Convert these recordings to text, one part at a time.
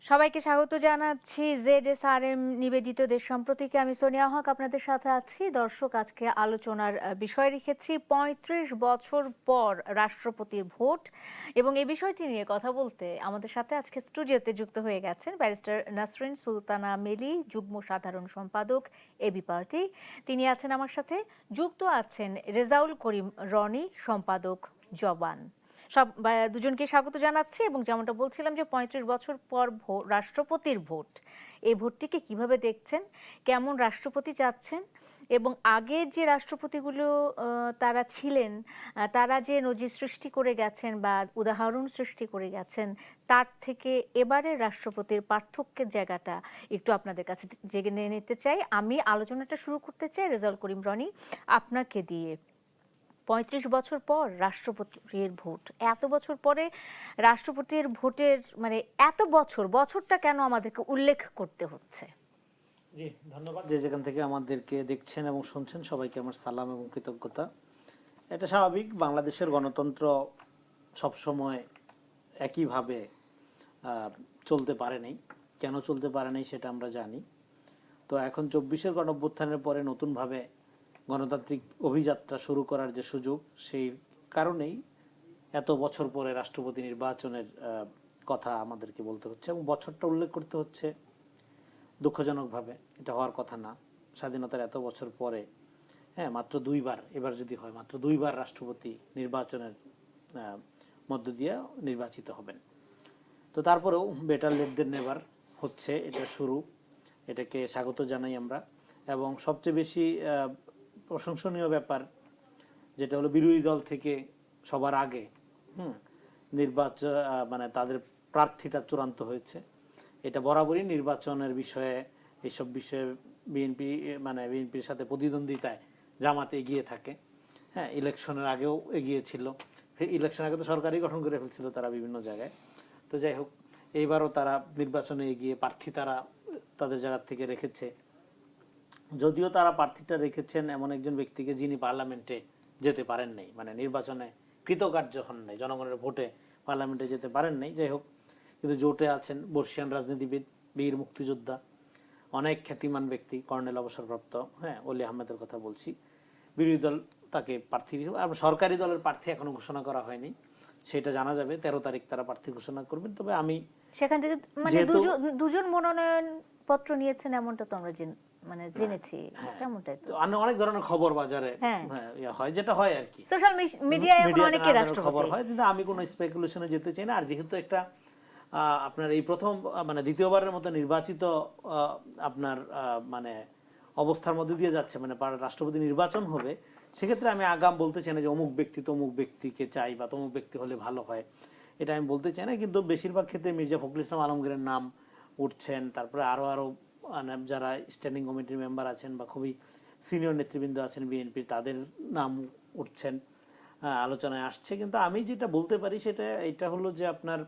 সবাইকে স্বাগত জানাচ্ছি জেডএসআরএম নিবেদিত দেশ সম্প্রতিকে। আমি সোনিয়া হক আপনাদের সাথে আছি। দর্শক, আজকে আলোচনার বিষয় রেখেছি ৩৫ বছর পর রাষ্ট্রপতির ভোট, এবং এই বিষয়টি নিয়ে কথা বলতে আমাদের সাথে আজকে স্টুডিওতে যুক্ত হয়ে গেছেন ব্যারিস্টার নাসরিন সুলতানা মেলি, যুগ্ম সাধারণ সম্পাদক এবি পার্টি। তিনি আছেন আমার সাথে। যুক্ত আছেন রেজাউল করিম রনি, সম্পাদক জবান। সব দুজনকে স্বাগত জানাচ্ছি। এবং যেমনটা বলছিলাম যে ৩৫ বছর পর রাষ্ট্রপতির ভোট, এই ভোটটিকে কিভাবে দেখছেন, কেমন রাষ্ট্রপতি চাচ্ছেন, এবং আগের যে রাষ্ট্রপতিগুলো তারা ছিলেন, তারা যে নজির সৃষ্টি করে গেছেন বা উদাহরণ সৃষ্টি করে গেছেন, তার থেকে এবারের রাষ্ট্রপতির পার্থক্যের জায়গাটা একটু আপনাদের কাছে জেনে নিতে চাই। আমি আলোচনাটা শুরু করতে চাই রেজাউল করিম রনি আপনাকে দিয়ে। ৩৫ বছর পর রাষ্ট্রপতির ভোট, এত বছর পরে রাষ্ট্রপতির ভোটের মানে এত বছরটা কেন আমাদেরকে উল্লেখ করতে হচ্ছে? জি, ধন্যবাদ। যে যেখান থেকে আমাদেরকে দেখছেন এবং শুনছেন সবাইকে আমার সালাম এবং কৃতজ্ঞতা। এটা স্বাভাবিক, বাংলাদেশের গণতন্ত্র সবসময় একইভাবে চলতে পারে নাই। কেন চলতে পারে নাই সেটা আমরা জানি। তো এখন ২৪-এর গণঅভ্যুত্থানের পরে নতুনভাবে গণতান্ত্রিক অভিযাত্রা শুরু করার যে সুযোগ, সেই কারণেই এত বছর পরে রাষ্ট্রপতি নির্বাচনের কথা আমাদেরকে বলতে হচ্ছে এবং বছরটা উল্লেখ করতে হচ্ছে দুঃখজনকভাবে। এটা হওয়ার কথা না। স্বাধীনতার এত বছর পরে মাত্র দুইবার, এবার যদি হয় মাত্র দুইবার রাষ্ট্রপতি নির্বাচনের মধ্য দিয়ে নির্বাচিত হবেন। তো তারপরেও বেটার লেট দেন নেভার হচ্ছে, এটা শুরু। এটাকে স্বাগত জানাই আমরা। এবং সবচেয়ে বেশি প্রশংসনীয় ব্যাপার যেটা হলো বিরোধী দল থেকে সবার আগে নির্বাচন মানে তাদের প্রার্থীটা চূড়ান্ত হয়েছে। এটা বরাবরই নির্বাচনের বিষয়ে, এইসব বিষয়ে বিএনপির সাথে প্রতিদ্বন্দ্বিতায় জামাত এগিয়ে থাকে। ইলেকশনের আগেও এগিয়েছিল। ইলেকশনের আগে তো সরকারই গঠন করে ফেলছিল তারা বিভিন্ন জায়গায়। তো যাই হোক, এইবারও তারা নির্বাচনে এগিয়ে প্রার্থী তারা তাদের জায়গা থেকে রেখেছে। যদিও তারা প্রার্থীটা রেখেছেন এমন একজন ব্যক্তিকে যিনি পার্লামেন্টে যেতে পারেন নাই, মানে নির্বাচনে কৃতকার্য হন নাই, জনগণের ভোটে পার্লামেন্টে যেতে পারেন নাই। যাই হোক, কিন্তু জোটে আছেন বর্ষিয়ান রাজনীতিবিদ, বীর মুক্তিযোদ্ধা, অনেক খ্যাতিমান ব্যক্তি, কর্নেল অবসরপ্রাপ্ত অলি আহমেদের কথা বলছি। বিরোধী দল তাকে প্রার্থী হিসেবে, সরকারি দলের প্রার্থী এখনো ঘোষণা করা হয়নি, সেটা জানা যাবে ১৩ তারিখ তারা প্রার্থী ঘোষণা করবেন। তবে আমি সেখান থেকে মানে দুজন মনোনয়ন পত্র নিয়েছেন এমনটা তো আমরা জেনেছি। তেমনটাই তো অনেক ধরনের খবর বাজারে হয়, যেটা হয় আর কি, সোশ্যাল মিডিয়ায় অনেকে রাষ্ট্রপতি খবর হয়। কিন্তু আমি কোনো স্পেকুলেশনে যেতে চাই না। আর যেহেতু একটা আপনার এই প্রথম দ্বিতীয়বারের মতো নির্বাচিত আপনার অবস্থার মধ্যে দিয়ে যাচ্ছে, রাষ্ট্রপতি নির্বাচন হবে, সেক্ষেত্রে আমি আগাম বলতে চাই না যে অমুক ব্যক্তি তমুক ব্যক্তিকে চাই বা তমুক ব্যক্তি হলে ভালো হয়, এটা আমি বলতে চাই না। কিন্তু বেশিরভাগ ক্ষেত্রে মির্জা ফখরুল ইসলাম আলমগীরের নাম উঠছেন। তারপরে আরও যারা স্ট্যান্ডিং কমিটির মেম্বার আছেন বা খুবই সিনিয়র নেতৃবৃন্দ আছেন বিএনপির, তাদের নাম উঠছেন, আলোচনায় আসছে। কিন্তু আমি যেটা বলতে পারি সেটা এটা হলো যে আপনার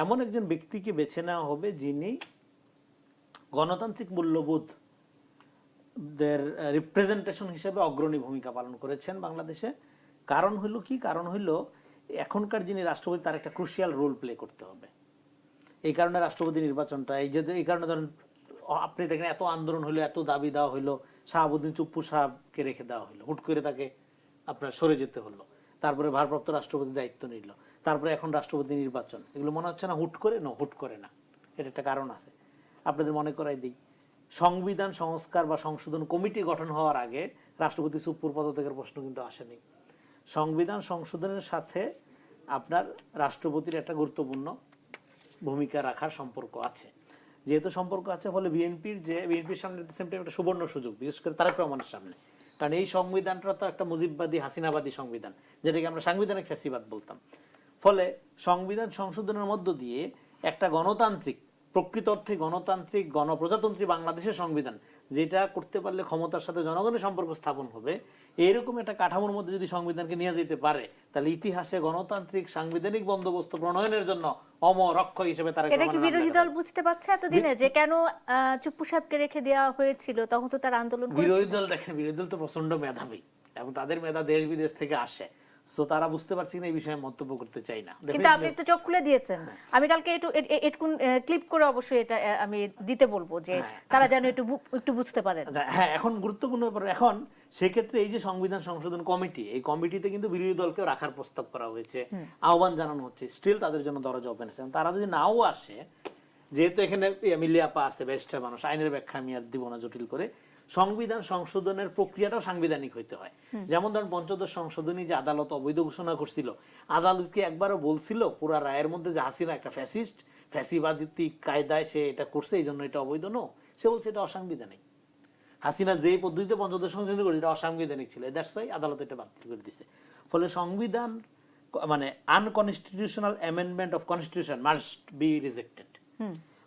এমন একজন ব্যক্তিকে বেছে নেওয়া হবে যিনি গণতান্ত্রিক মূল্যবোধ দের রিপ্রেজেন্টেশন হিসেবে অগ্রণী ভূমিকা পালন করেছেন বাংলাদেশে। কারণ হইল এখনকার যিনি রাষ্ট্রপতি তার একটা ক্রুশিয়াল রোল প্লে করতে হবে। এই কারণে রাষ্ট্রপতি নির্বাচনটা এই কারণে ধরেন আপনি দেখেন এত আন্দোলন হইলো, এত দাবি দেওয়া হইলো, শাহাবুদ্দিন চুপ্পু সাহেবকে রেখে দেওয়া হইলো, হুট করে তাকে আপনার সরে যেতে হলো, তারপরে ভারপ্রাপ্ত রাষ্ট্রপতি দায়িত্ব নিল, তারপরে এখন রাষ্ট্রপতি নির্বাচন। এগুলো মনে হচ্ছে না হুট করে না, এটা একটা কারণ আছে। আপনাদের মনে করাই দিই, সংবিধান সংস্কার বা সংশোধন কমিটি গঠন হওয়ার আগে রাষ্ট্রপতি চুপ্পুর পদত্যাগের প্রশ্ন কিন্তু আসেনি। সংবিধান সংশোধনের সাথে আপনার রাষ্ট্রপতির একটা গুরুত্বপূর্ণ ভূমিকা রাখার সম্পর্ক আছে। যেহেতু সম্পর্ক আছে, ফলে বিএনপির সামনে একটা সুবর্ণ সুযোগ, বিশেষ করে তারেক রহমানের সামনে। কারণ এই সংবিধানটা তো একটা মুজিববাদী হাসিনাবাদী সংবিধান, যেটাকে আমরা সাংবিধানিক ফ্যাসিবাদ বলতাম। ফলে সংবিধান সংশোধনের মধ্য দিয়ে একটা প্রকৃত অর্থে গণতান্ত্রিক গণপ্রজাতন্ত্রী বাংলাদেশের সংবিধান, যেটা করতে পারলে ক্ষমতার সাথে জনগণের সম্পর্ক স্থাপন হবে, এইরকম একটা কাঠামোর মধ্যে যদি সংবিধানকে নিয়ে যেতে পারে, তাহলে ইতিহাসে গণতান্ত্রিক সাংবিধানিক বন্দোবস্ত প্রণয়নের জন্য অমর অক্ষয় হিসেবে তারা। এটা কি বিরোধী দল বুঝতে পারছে এতদিনে যে কেন চুপ্পু সাহেবকে রেখে দেওয়া হয়েছিল? তখন তো তার আন্দোলন করেছিল। বিরোধী দল তো প্রচন্ড মেধাবী এবং তাদের মেধা দেশ বিদেশ থেকে আসে। সো তারা বুঝতে পারছে কিনা এই বিষয়ে মন্তব্য করতে চাই না। কিন্তু আপনি তো চোখ খুলে দিয়েছেন। আমি কালকে একটু ক্লিপ করে অবশ্যই এটা আমি দিতে বলবো যে তারা যেন একটু বুঝতে পারেন। হ্যাঁ, এখন গুরুত্বপূর্ণ ব্যাপার, এখন সেক্ষেত্রে এই যে সংবিধান সংশোধন কমিটি, এই কমিটিতে কিন্তু বিরোধী দলকেও রাখার প্রস্তাব করা হয়েছে, আহ্বান জানানো হচ্ছে, স্টিল তাদের জন্য দরজা ওপেন আছে। তারা যদি নাও আসে, যেহেতু এখানে মিলিয়াপা আছে, ব্যারিস্টার মানুষ, আইনের ব্যাখ্যা আমি আর দিব না জটিল করে, সংবিধান সংশোধনের প্রক্রিয়াটাও সাংবিধানিক হইতে হয়। যেমন ধরেন পঞ্চদশ সংশোধনী যে আদালত অবৈধ ঘোষণা করছিল, আদালতকে একবারও বলছিল পুরা রায়ের মধ্যে যে হাসিনা একটা ফ্যাসিস্ট, ফ্যাসিবাদিক কায়দায় সে এটা করছে, এই জন্য এটা অবৈধ? নো, সে বলছে এটা অসাংবিধানিক। হাসিনা যে পদ্ধতিতে পঞ্চদশ সংশোধনী করে, এটা অসাংবিধানিক ছিল, দ্যাটস ওয়াই আদালত এটা বাতিল করে দিছে। ফলে সংবিধান মানে unconstitutional amendment of constitution must be rejected.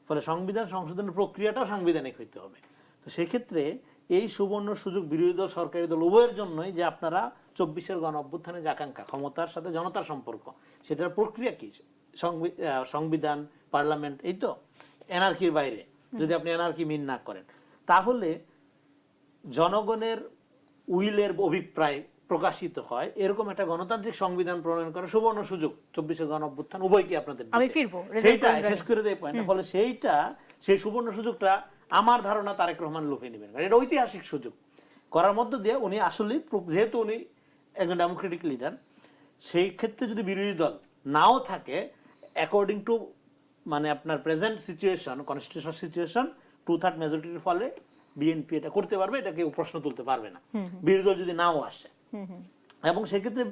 ফলে সংবিধান সংশোধনের প্রক্রিয়াটাও সাংবিধানিক হইতে হবে। তো সেক্ষেত্রে এই সুবর্ণ সুযোগ বিরোধী দল সরকারি দল উভয়ের জন্যই, যে আপনারা 24-এর গণ অভ্যুত্থানের যে আকাঙ্ক্ষা, ক্ষমতার সাথে জনতার সম্পর্ক, সেটার প্রক্রিয়া কি? সংবিধান, পার্লামেন্ট, এই তো এনার্কির বাইরে যদি আপনি এনার্কি মিন না করেন, তাহলে জনগণের উইলের অভিপ্রায় প্রকাশিত হয় এরকম একটা গণতান্ত্রিক সংবিধান প্রণয়ন করার সুবর্ণ সুযোগ 24-এর গণ অভ্যুত্থান উভয়কে আপনাদের সেইটা শেষ করে দেয় পয়েন্ট। ফলে সেই সুবর্ণ সুযোগটা আমার ধারণা তারেক রহমান লুফে নেবেন। এটা ঐতিহাসিক সুযোগ করার মধ্য দিয়ে উনি আসলে, যেহেতু উনি একজন ডেমোক্রেটিক লিডার, সেই ক্ষেত্রে যদি বিরোধী দল নাও থাকে, অ্যাকর্ডিং টু মানে আপনার প্রেজেন্ট সিচুয়েশন, কনস্টিটিউশনাল সিচুয়েশন, 2/3 মেজরিটির ফলে বিএনপি এটা করতে পারবে, এটা কেউ প্রশ্ন তুলতে পারবে না, বিরোধী দল যদি নাও আসে। এবং সেক্ষেত্রে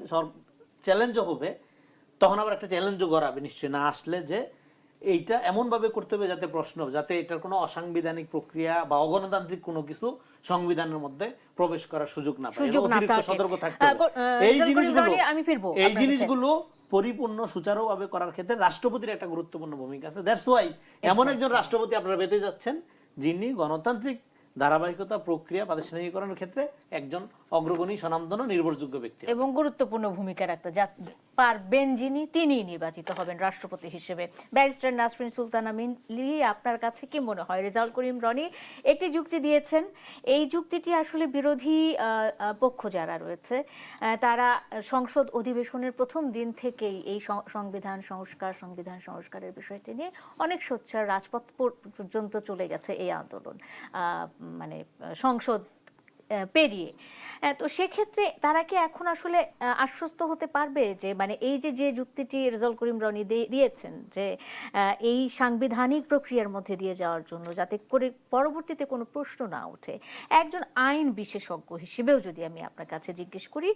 চ্যালেঞ্জও হবে, তখন আবার একটা চ্যালেঞ্জও করাবে নিশ্চয়ই না আসলে, যে এইটা এমন ভাবে করতে হবে যাতে এটার কোনো অসাংবিধানিক প্রক্রিয়া বা অগণতান্ত্রিক কোনো কিছু সংবিধানের মধ্যে প্রবেশ করার সুযোগ না পায়, অতিরিক্ত সতর্ক থাকতে হবে। এই জিনিসগুলো পরিপূর্ণ সুচারুভাবে করার ক্ষেত্রে রাষ্ট্রপতির একটা গুরুত্বপূর্ণ ভূমিকা আছে। দ্যাটস ওয়াই এমন একজন রাষ্ট্রপতি আপনারা পেতে যাচ্ছেন, যিনি গণতান্ত্রিক ধারাবাহিকতা প্রক্রিয়া প্রাতিষ্ঠানিকরণের ক্ষেত্রে একজন অগ্রগণী, স্বনামধন্য, নির্ভরযোগ্য ব্যক্তি এবং গুরুত্বপূর্ণ ভূমিকা রাখতে পারবেন যিনি, তিনিই নির্বাচিত হবেন রাষ্ট্রপতি হিসেবে। ব্যারিস্টার নাসরিন সুলতানা মিলি, আপনার কাছে কি মনে হয়? রেজাউল করিম রনি একটি যুক্তি দিয়েছেন, এই যুক্তিটি আসলে বিরোধী পক্ষ যারা রয়েছে তারা সংসদ অধিবেশনের প্রথম দিন থেকেই এই সংবিধান সংস্কারের বিষয়টি নিয়ে অনেক সোচ্চার, রাজপথ পর্যন্ত চলে গেছে এই আন্দোলন, মানে সংসদ পেরিয়ে। তো সেক্ষেত্রে তারা কি এখন আসলে আশ্বস্ত হতে পারবে যে মানে এই যে যুক্তিটি রেজাউল করিম রনি দিয়েছেন, যে এই সাংবিধানিক প্রক্রিয়ার মধ্যে দিয়ে যাওয়ার জন্য যাতে করে পরবর্তীতে কোনো প্রশ্ন না ওঠে, একজন আইন বিশেষজ্ঞ হিসেবেও যদি আমি আপনার কাছে জিজ্ঞেস করি,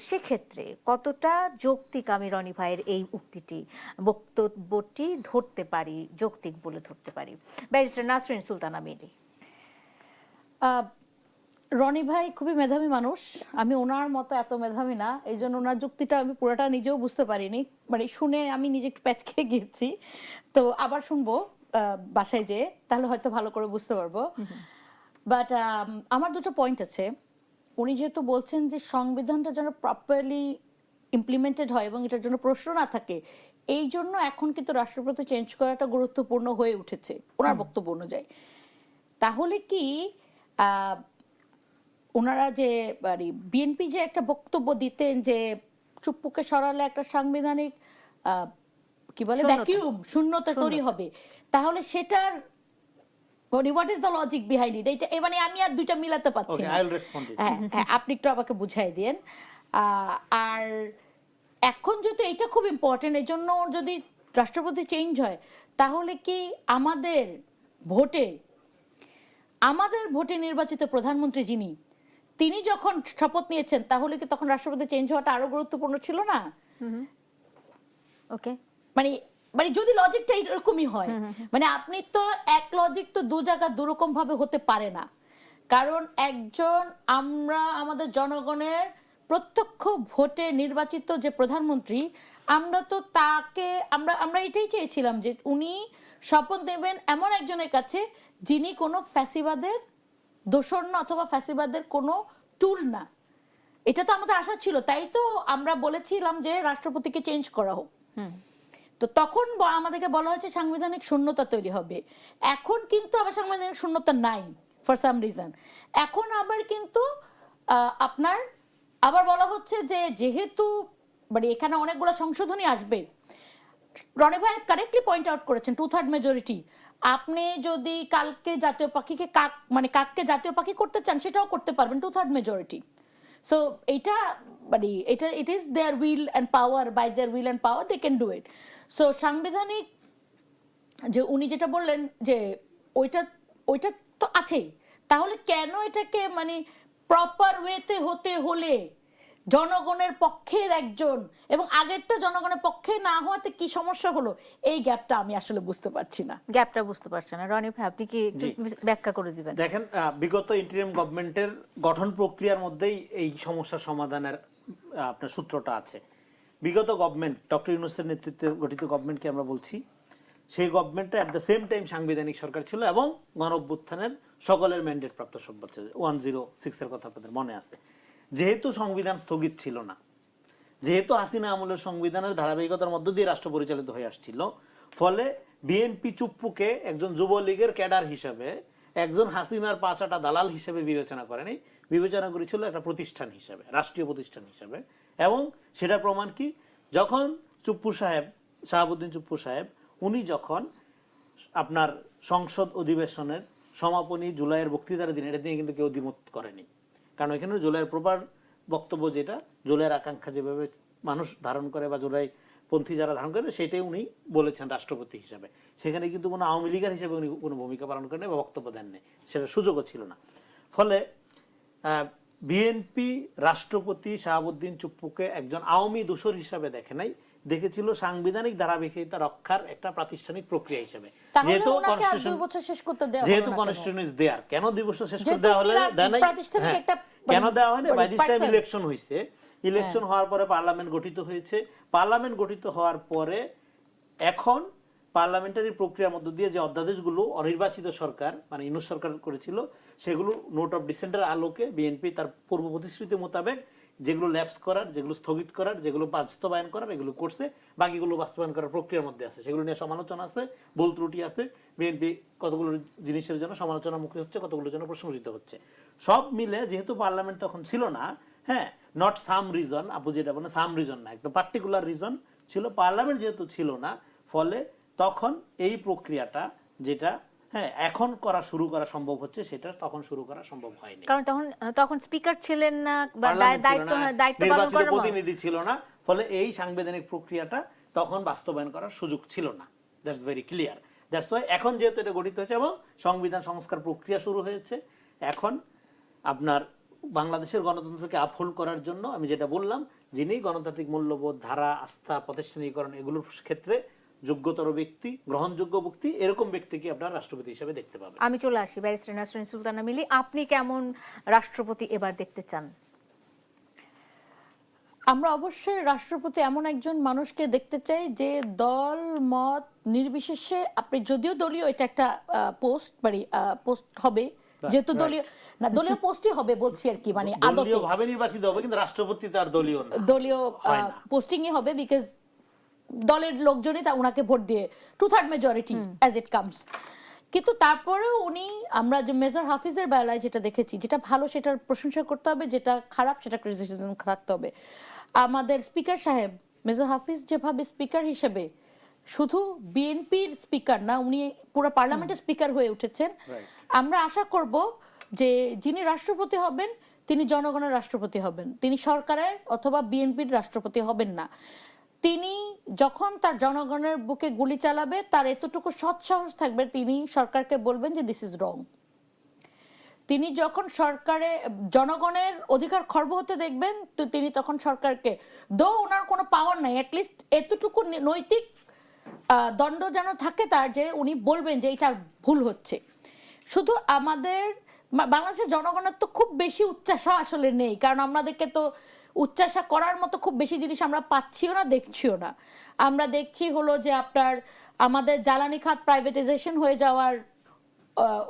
সেক্ষেত্রে কতটা যৌক্তিক আমি রনি ভাইয়ের এই উক্তিটি, বক্তব্যটি ধরতে পারি, যৌক্তিক বলে ধরতে পারি? ব্যারিস্টার নাসরিন সুলতানা মিলি। রনি ভাই খুবই মেধাবী মানুষ, আমি ওনার মতো এত মেধাবী না, এই জন্য ওনার যুক্তিটা আমি পুরোটা নিজেও বুঝতে পারিনি, মানে শুনে আমি নিজে একটু প্যাচ খেয়ে গিয়েছি। তো আবার শুনবো বাসায় যেয়ে, তাহলে হয়তো ভালো করে বুঝতে পারবো। বাট আমার দুটো পয়েন্ট আছে। উনি যেহেতু বলছেন যে সংবিধানটা যেন প্রপারলি ইমপ্লিমেন্টেড হয় এবং এটার জন্য প্রশ্ন না থাকে, এই জন্য এখন কিন্তু রাষ্ট্রপতি চেঞ্জ করাটা গুরুত্বপূর্ণ হয়ে উঠেছে ওনার বক্তব্য অনুযায়ী। তাহলে কি ওনারা যে বিএনপি যে একটা বক্তব্য দিতেন যে চুপ্পুকে সরালে একটা সাংবিধানিক কি বলে ভ্যাকিউম, শূন্যতা তৈরি হবে, তাহলে সেটার what is the logic behind it? এইটা মানে আমি আর দুইটা মিলাতে পারছি না। হ্যাঁ, আপনি একটু আমাকে বুঝাই দেন। আর এখন যেহেতু এটা খুব ইম্পর্টেন্ট, এই জন্য যদি রাষ্ট্রপতি চেঞ্জ হয়, তাহলে কি আমাদের ভোটে নির্বাচিত প্রধানমন্ত্রী যিনি, তিনি যখন শপথ নিয়েছেন, তাহলে কি তখন রাষ্ট্রপতি চেঞ্জ হওয়াটা আরো গুরুত্বপূর্ণ ছিল না? ওকে, মানে যদি লজিকটা এরকমই হয়, মানে আপনি তো এক লজিক তো দু জায়গা দুরকম ভাবে হতে পারে না। কারণ একজন আমাদের জনগণের প্রত্যক্ষ ভোটে নির্বাচিত যে প্রধানমন্ত্রী, আমরা তো তাকে আমরা এটাই চেয়েছিলাম যে উনি শপথ নেবেন এমন একজনের কাছে যিনি কোনো ফ্যাসিবাদের দোসর না, অথবা ফ্যাসিবাদের কোনো টুল না। এটা তো আমাদের আশা ছিল, তাই তো আমরা বলেছিলাম যে রাষ্ট্রপতিকে চেঞ্জ করা হোক। তো তখন আমাদেরকে বলা হয়েছে সাংবিধানিক শূন্যতা তৈরি হবে। এখন কিন্তু আবার সাংবিধানিক শূন্যতা নাই ফর সাম রিজন। এখন আবার কিন্তু আপনার আবার বলা হচ্ছে যে যেহেতু মানে এখানে অনেকগুলো সংশোধনী আসবে। রনি ভাই কারেক্টলি পয়েন্ট আউট করেছেন 2/3 মেজরিটি। আপনি যদি কালকে জাতীয় পাখিকে কাক মানে কাককে জাতীয় পাখি করতে চান সেটাও করতে পারবেন 2/3 মেজরিটি। সো এটা মানে এটা it is their will and power, by their will and power they can do it. So সাংবিধানিক যে উনি যেটা বললেন যে ওইটা ওইটা তো আছেই, তাহলে কেন এটাকে মানে প্রপার ওয়েতে হতে হলে জনগণের পক্ষের একজন এবং আগেরটা জনগণের পক্ষে না হওয়াতে কি সমস্যা হলো, এই গ্যাপটা আমি আসলে বুঝতে পারছি না। গ্যাপটা বুঝতে পারছেন না রনি ভাই, আপনি কি একটু ব্যাখ্যা করে দিবেন? দেখেন, বিগত ইন্টারিম গভর্নমেন্টের গঠন প্রক্রিয়ার মধ্যেই এই সমস্যার সমাধানের আপনার সূত্রটা আছে। বিগত গভর্নমেন্ট, ডক্টর ইউনূসের নেতৃত্বে গঠিত গভর্নমেন্টকে আমরা বলছি, সেই গভর্নমেন্টটা অ্যাট দ্য সেম টাইম সাংবিধানিক সরকার ছিল এবং গণঅভ্যুত্থানের সকলের ম্যান্ডেট প্রাপ্ত সভ্য ছিল। 106 এর কথা আপনাদের মনে আছে। যেহেতু সংবিধান স্থগিত ছিল না, যেহেতু হাসিনা আমলের সংবিধানের ধারাবাহিকতার মধ্য দিয়ে রাষ্ট্র পরিচালিত হয়ে আসছিল, ফলে বিএনপি চুপ্পুকে একজন যুবলীগের ক্যাডার হিসেবে, একজন হাসিনার পাঁচাটা দালাল হিসেবে বিবেচনা করেনি, বিবেচনা করেছিল একটা প্রতিষ্ঠান হিসেবে, রাষ্ট্রীয় প্রতিষ্ঠান হিসেবে। এবং সেটা প্রমাণ কি, যখন চুপ্পু সাহেব, শাহাবুদ্দিন চুপ্পু সাহেব, উনি যখন আপনার সংসদ অধিবেশনের সমাপনী জুলাইয়ের বক্তৃতার দিন, এটা নিয়ে কিন্তু কেউ দ্বিমত করেনি, কারণ এখানে জুলাইয়ের প্রপার বক্তব্য যেটা, জুলাইয়ের আকাঙ্ক্ষা যেভাবে মানুষ ধারণ করে বা জুলাই পন্থী যারা ধারণ করে, সেটাই উনি বলেছেন রাষ্ট্রপতি হিসাবে। সেখানে কিন্তু কোনো আওয়ামী লীগের হিসেবে উনি কোনো ভূমিকা পালন করেন বা বক্তব্য দেননি, সেটার সুযোগও ছিল না। ফলে বিএনপি রাষ্ট্রপতি শাহাবুদ্দিন চুপ্পুকে একজন আওয়ামী দূষর হিসাবে দেখে নাই, দেখেছিল সাংবিধানিক ধারাবাহিকতা রক্ষার একটা প্রাতিষ্ঠানিক প্রক্রিয়া হিসেবে। যেহেতু কনস্টিটিউশন ইজ দেয়ার, কেন 2 বছর শেষ করে দেওয়া হলো কেন দেওয়া হয়নি? বাই দিস টাইম ইলেকশন হয়েছে, ইলেকশন হওয়ার পরে পার্লামেন্ট গঠিত হয়েছে, পার্লামেন্ট গঠিত হওয়ার পরে এখন পার্লামেন্টারি প্রক্রিয়ার মধ্য দিয়ে যে অধ্যাদেশগুলো অনির্বাচিত সরকার মানে ইউনূস সরকার করেছিল, সেগুলো নোট অফ ডিসেন্টের আলোকে বিএনপি তার পূর্ব প্রতিশ্রুতি মোতাবেক যেগুলো ল্যাপস করার, যেগুলো স্থগিত করার, যেগুলো বাস্তবায়ন করার, এগুলো করছে। বাকিগুলো বাস্তবায়ন করার প্রক্রিয়ার মধ্যে আছে, সেগুলো নিয়ে সমালোচনা আছে, ভুল ত্রুটি আছে। বিএনপি কতগুলো জিনিসের জন্য সমালোচনার মুখে হচ্ছে, কতগুলোর জন্য প্রশংসিত হচ্ছে। সব মিলে যেহেতু পার্লামেন্ট তখন ছিল না, হ্যাঁ, নট সাম রিজন, আপু যেটা বলে সাম রিজন না, একদম পার্টিকুলার রিজন ছিল, পার্লামেন্ট যেহেতু ছিল না, ফলে তখন এই প্রক্রিয়াটা যেটা হ্যাঁ এখন শুরু করা সম্ভব হচ্ছে, সেটা তখন শুরু করা সম্ভব হয়নি, কারণ তখন স্পিকার ছিলেন না বা দায়িত্ব পালন করার প্রতিনিধি ছিল না। ফলে এই সাংবিধানিক প্রক্রিয়াটা তখন বাস্তবায়ন করার সুযোগ ছিল না। That's very clear. That's why এখন যেহেতু এটা গঠিত হয়েছে এবং সংবিধান সংস্কার প্রক্রিয়া শুরু হয়েছে, এখন আপনার বাংলাদেশের গণতন্ত্রকে আপহোল্ড করার জন্য আমি যেটা বললাম, যিনি গণতান্ত্রিক মূল্যবোধ, ধারা, আস্থা, প্রাতিষ্ঠানিকরণ এগুলোর ক্ষেত্রে যোগ্যতর ব্যক্তি, গ্রহণযোগ্য ব্যক্তি, এরকম ব্যক্তিকে আপনার রাষ্ট্রপতি হিসেবে দেখতে পাবেন। আমি চলে আসি ব্যারিস্টার নাসরিন সুলতানা মিলি, আপনি কেমন রাষ্ট্রপতি এবার দেখতে চান? আমরা অবশ্যই রাষ্ট্রপতি এমন একজন মানুষকে দেখতে চাই যে দল মত নির্বিশেষে, আপনি যদিও দলীয় এটা একটা পোস্ট হবে, যেহেতু দলীয় পোস্টই হবে বলছি আর কি, মানে দলীয় ভাবে নির্বাচিত হবে, কিন্তু রাষ্ট্রপতি তার দলীয় না, দলীয় পোস্টিংই হবে, বিকজ দলের লোকজনই তা ওনাকে ভোট দিয়ে 2/3 মেজরিটি অ্যাজ ইট কামস। কিন্তু তারপরেও উনি, আমরা যে মেজর হাফিজের বেলায় যেটা দেখেছি, যেটা ভালো সেটার প্রশংসা করতে হবে, যেটা খারাপ সেটা ক্রিটিসিজম থাকতে হবে। আমাদের স্পিকার সাহেব মেজর হাফিজ যেভাবে স্পিকার হিসেবে শুধু বিএনপির স্পিকার না, উনি পুরো পার্লামেন্টের স্পিকার হয়ে উঠেছেন। আমরা আশা করব যে যিনি রাষ্ট্রপতি হবেন তিনি জনগণের রাষ্ট্রপতি হবেন, তিনি সরকারের অথবা বিএনপির রাষ্ট্রপতি হবেন না। তিনি যখন তার জনগণের বুকে গুলি চালাবে, তার এতটুকু সৎসাহস থাকবে, তিনি সরকারকে বলবেন যে দিস ইজ রং। তিনি যখন সরকারে জনগণের অধিকার খর্ব হতে দেখবেন, তো তিনি তখন সরকারকে, দো ওনার কোনো পাওয়ার নাই, অ্যাটলিস্ট এতটুকু নৈতিক দণ্ড যেন থাকে তার, যে উনি বলবেন যে এটা ভুল হচ্ছে। শুধু আমাদের বাংলাদেশের জনগণের তো খুব বেশি উচ্চাসা আসলে নেই, কারণ আমাদেরকে তো উচ্চাসা করার মতো খুব বেশি জিনিস আমরা পাচ্ছিও না, দেখছিও না। আমরা দেখছি হলো যে আপনার আমাদের জ্বালানি খাত প্রাইভেটাইজেশন হয়ে যাওয়ার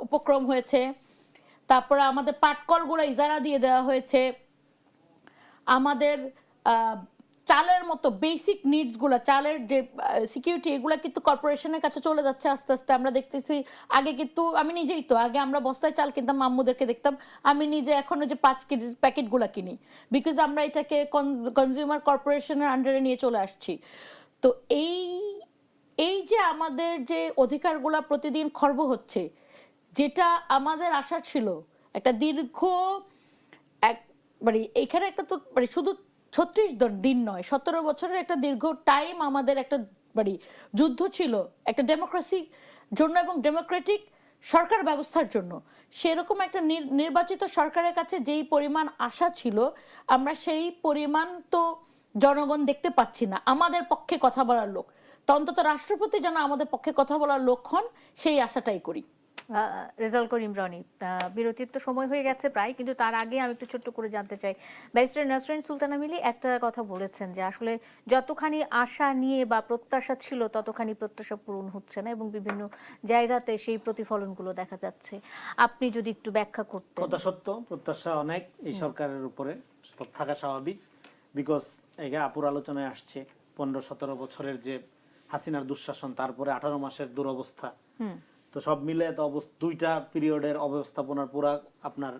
উপক্রম হয়েছে, তারপরে আমাদের পাটকলগুলো ইজারা দিয়ে দেওয়া হয়েছে, আমাদের চালের মতো বেসিক নিডস গুলা, চালের যে সিকিউরিটি, এগুলা কিন্তু কর্পোরেশনের কাছে চলে যাচ্ছে আস্তে আস্তে। আমরা দেখতেছি আগে কিন্তু আমি নিজেই তো আগে আমরা বস্তায় চাল কিনতাম, আম্মুদেরকে দেখতাম, আমি নিজে এখনো যে 5 কেজি প্যাকেট গুলা কিনি, বিকজ আমরা এটাকে কনজিউমার কর্পোরেশনের আন্ডারে নিয়ে চলে আসছি। তো এই যে আমাদের যে অধিকারগুলা প্রতিদিন খর্ব হচ্ছে, যেটা আমাদের আশা ছিল একটা দীর্ঘ এক মানে এখানে একটা তো মানে শুধু 36 দিন নয়, 17 বছরের একটা দীর্ঘ টাইম আমাদের একটা মানে যুদ্ধ ছিল একটা ডেমোক্রেসির জন্য এবং ডেমোক্রেটিক সরকার ব্যবস্থার জন্য। সেরকম একটা নির্বাচিত সরকারের কাছে যেই পরিমাণ আশা ছিল, আমরা সেই পরিমাণ তো জনগণ দেখতে পাচ্ছি না আমাদের পক্ষে কথা বলার লোক। তো অন্তত রাষ্ট্রপতি যেন আমাদের পক্ষে কথা বলার লোক হন, সেই আশাটাই করি। রেজাউল করিম রনি, বিরতির তো সময় হয়ে গেছে প্রায়, কিন্তু তার আগে আমি একটু ছোট্ট করে জানতে চাই, ব্যারিস্টার নাসরিন সুলতানা মিলি একটা কথা বলেছেন যে আসলে যতখানি আশা নিয়ে বা প্রত্যাশা ছিল ততখানি প্রত্যাশা পূরণ হচ্ছে না এবং বিভিন্ন জায়গাতে সেই প্রতিফলনগুলো দেখা যাচ্ছে। আপনি যদি একটু ব্যাখ্যা করতেন। কথা সত্য, প্রত্যাশা অনেক এই সরকারের উপরে থাকা স্বাভাবিক, বিকজ এই আপুর আলোচনায় আসছে 15-17 বছরের যে হাসিনার দুঃশাসন, তারপরে 18 মাসের দুরবস্থা, তো সব মিলে তো দুইটা পিরিয়ডের অব্যবস্থাপনার পুরা আপনার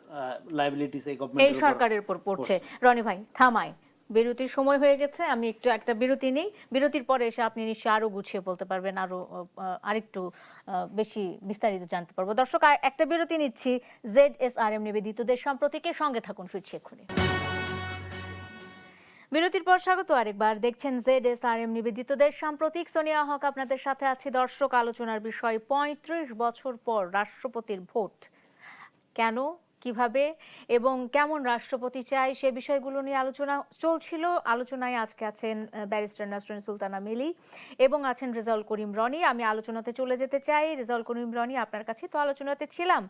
লায়াবিলিটিস এই গভর্নমেন্টের এই সরকারের উপর পড়ছে। রনি ভাই থামাই, বিরতির সময় হয়ে গেছে, আমি একটু একটা বিরতি নেই, বিরতির পরে এসে আপনি নিশ্চয়ই আরো গুছিয়ে বলতে পারবেন, আরো আরেকটু বেশি বিস্তারিত জানতে পারবো। দর্শক একটা বিরতি নিচ্ছি, ZSRM নিবেদিতদের সাম্প্রতিকের সঙ্গে থাকুন, ফিরছি এক্ষুনি। বিরতির পর স্বাগত আরেকবার, দেখছেন ZSRM নিবেদিতদের সাম্প্রতিক। সোনিয়া হক আপনাদের সাথে আছি। দর্শক আলোচনার বিষয় 35 বছর পর রাষ্ট্রপতির ভোট, কেন, কিভাবে এবং কেমন রাষ্ট্রপতি চাই, সে বিষয়গুলো নিয়ে আলোচনা চলছিল। আলোচনায় আজকে আছেন ব্যারিস্টার নাসরিন সুলতানা মিলি এবং আছেন রেজাউল করিম রনি। আমি আলোচনাতে চলে যেতে চাই। রেজাউল করিম রনি, আপনার কাছে তো আলোচনাতে ছিলাম।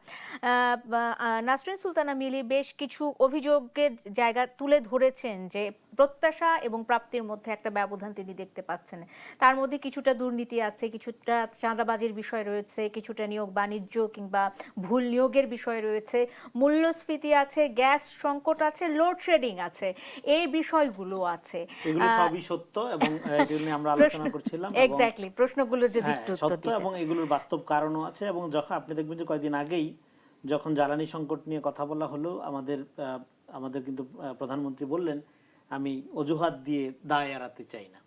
নাসরিন সুলতানা মিলি বেশ কিছু অভিযোগের জায়গা তুলে ধরেছেন যে প্রত্যাশা এবং প্রাপ্তির মধ্যে একটা ব্যবধান তিনি দেখতে পাচ্ছেন। তার মধ্যে কিছুটা দুর্নীতি আছে, কিছুটা চাঁদাবাজির বিষয় রয়েছে, কিছুটা নিয়োগ বাণিজ্য কিংবা ভুল নিয়োগের বিষয় রয়েছে, মূল্যস্ফীতি আছে, গ্যাস সংকট আছে, লোডশেডিং আছে, এই বিষয়গুলো আছে। এগুলো সবই সত্য এবং এগুলো নিয়ে আমরা আলোচনা করছিলাম। এক্স্যাক্টলি, প্রশ্নগুলো যদি একটু উত্তর সত্য দিতেন। এবং এগুলোর বাস্তব কারণও আছে। এবং যখন আপনি দেখবেন যে কয়েকদিন আগেই যখন জ্বালানি সংকট নিয়ে কথা বলা হলো, আমাদের কিন্তু প্রধানমন্ত্রী বললেন আমি অজুহাত দিয়ে দায় এড়াতে চাই না,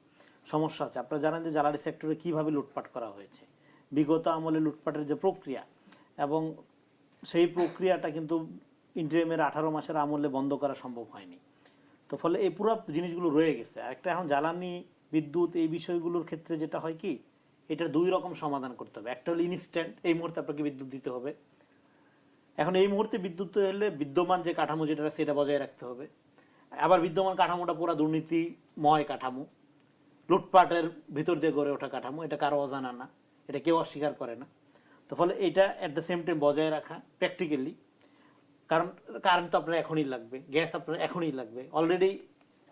সমস্যা আছে। আপনারা জানেন যে জ্বালানি সেক্টরে কিভাবে লুটপাট করা হয়েছে, বিগত আমলে লুটপাটের যে প্রক্রিয়া, এবং সেই প্রক্রিয়াটা কিন্তু ইন্টারিমের 18 মাসের আমলে বন্ধ করা সম্ভব হয়নি। তো ফলে এই পুরো জিনিসগুলো রয়ে গেছে। একটা এখন জ্বালানি, বিদ্যুৎ, এই বিষয়গুলোর ক্ষেত্রে যেটা হয় কি, এটার দুই রকম সমাধান করতে হবে। একটা হলো ইনস্ট্যান্ট, এই মুহূর্তে আপনাকে বিদ্যুৎ দিতে হবে। এখন এই মুহূর্তে বিদ্যুৎ হলে বিদ্যমান যে কাঠামো যেটা সেটা বজায় রাখতে হবে। আবার বিদ্যমান কাঠামোটা পুরো দুর্নীতিময় কাঠামো, লুটপাটের ভিতর দিয়ে গড়ে ওঠা কাঠামো, এটা কারো অজানা না, এটা কেউ অস্বীকার করে না। তো ফলে এটা অ্যাট দ্য সেম টাইম বজায় রাখা প্র্যাকটিক্যালি, কারণ কারেন্ট তো আপনার এখনই লাগবে, গ্যাস আপনার এখনই লাগবে। অলরেডি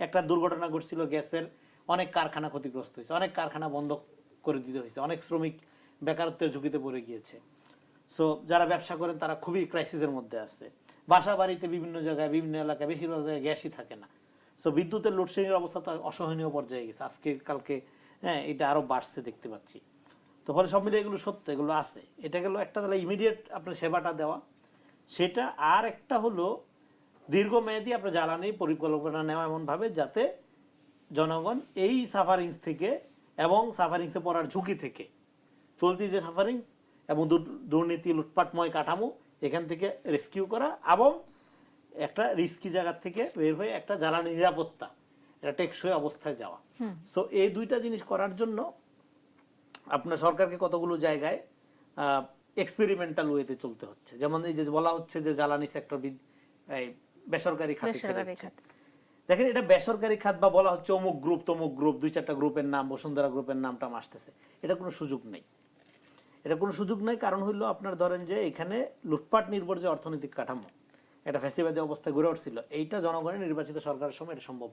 একটা দুর্ঘটনা ঘটছিল, গ্যাসের অনেক কারখানা ক্ষতিগ্রস্ত হয়েছে, অনেক কারখানা বন্ধ করে দিতে হয়েছে, অনেক শ্রমিক বেকারত্বের ঝুঁকিতে পড়ে গিয়েছে। সো যারা ব্যবসা করেন তারা খুবই ক্রাইসিসের মধ্যে আছে। বাসা বাড়িতে বিভিন্ন জায়গায়, বিভিন্ন এলাকায়, বেশিরভাগ জায়গায় গ্যাসই থাকে না। সো বিদ্যুতের লোডশেডিংয়ের অবস্থা তো অসহনীয় পর্যায়ে গেছে, আজকে কালকে এটা আরও বাড়ছে দেখতে পাচ্ছি। তো ফলে সব মিলে এগুলো সত্য, এগুলো আছে। এটা গেল একটা, তাহলে ইমিডিয়েট আপনার সেবাটা দেওয়া সেটা। আর একটা হলো দীর্ঘমেয়াদী আপনার জ্বালানি পরিকল্পনা নেওয়া এমনভাবে যাতে জনগণ এই সাফারিংস থেকে এবং সাফারিংসে পড়ার ঝুঁকি থেকে, চলতি যে সাফারিংস এবং দুর্নীতি লুটপাটময় কাঠামো, এখান থেকে রেস্কিউ করা এবং একটা রিস্কি জায়গা থেকে বের হয়ে একটা জ্বালানি নিরাপত্তা, এটা টেকসই অবস্থায় যাওয়া। সো এই দুইটা জিনিস করার জন্য আপনার সরকারকে কতগুলো জায়গায় এক্সপেরিমেন্টাল ওয়েতে চলতে হচ্ছে। যেমন এই যে বলা হচ্ছে যে জ্বালানি সেক্টর বেসরকারি খাতে ছেড়ে দিচ্ছে। দেখেন, এটা বেসরকারি খাত বা বলা হচ্ছে অমুক গ্রুপ তমুক গ্রুপ, 2-4টা গ্রুপের নাম, বসুন্ধরা গ্রুপের নামটা আসতেছে, এটা কোনো সুযোগ নেই। এটা কোনো সুযোগ নেই, কারণ হইলো আপনার ধরেন যে এখানে লুটপাট নির্ভর যে অর্থনৈতিক কাঠামো, এটা ফ্যাসিবাদী অবস্থায় গড়ে উঠছিল, এইটা জনগণের নির্বাচিত সরকারের সময় এটা সম্ভব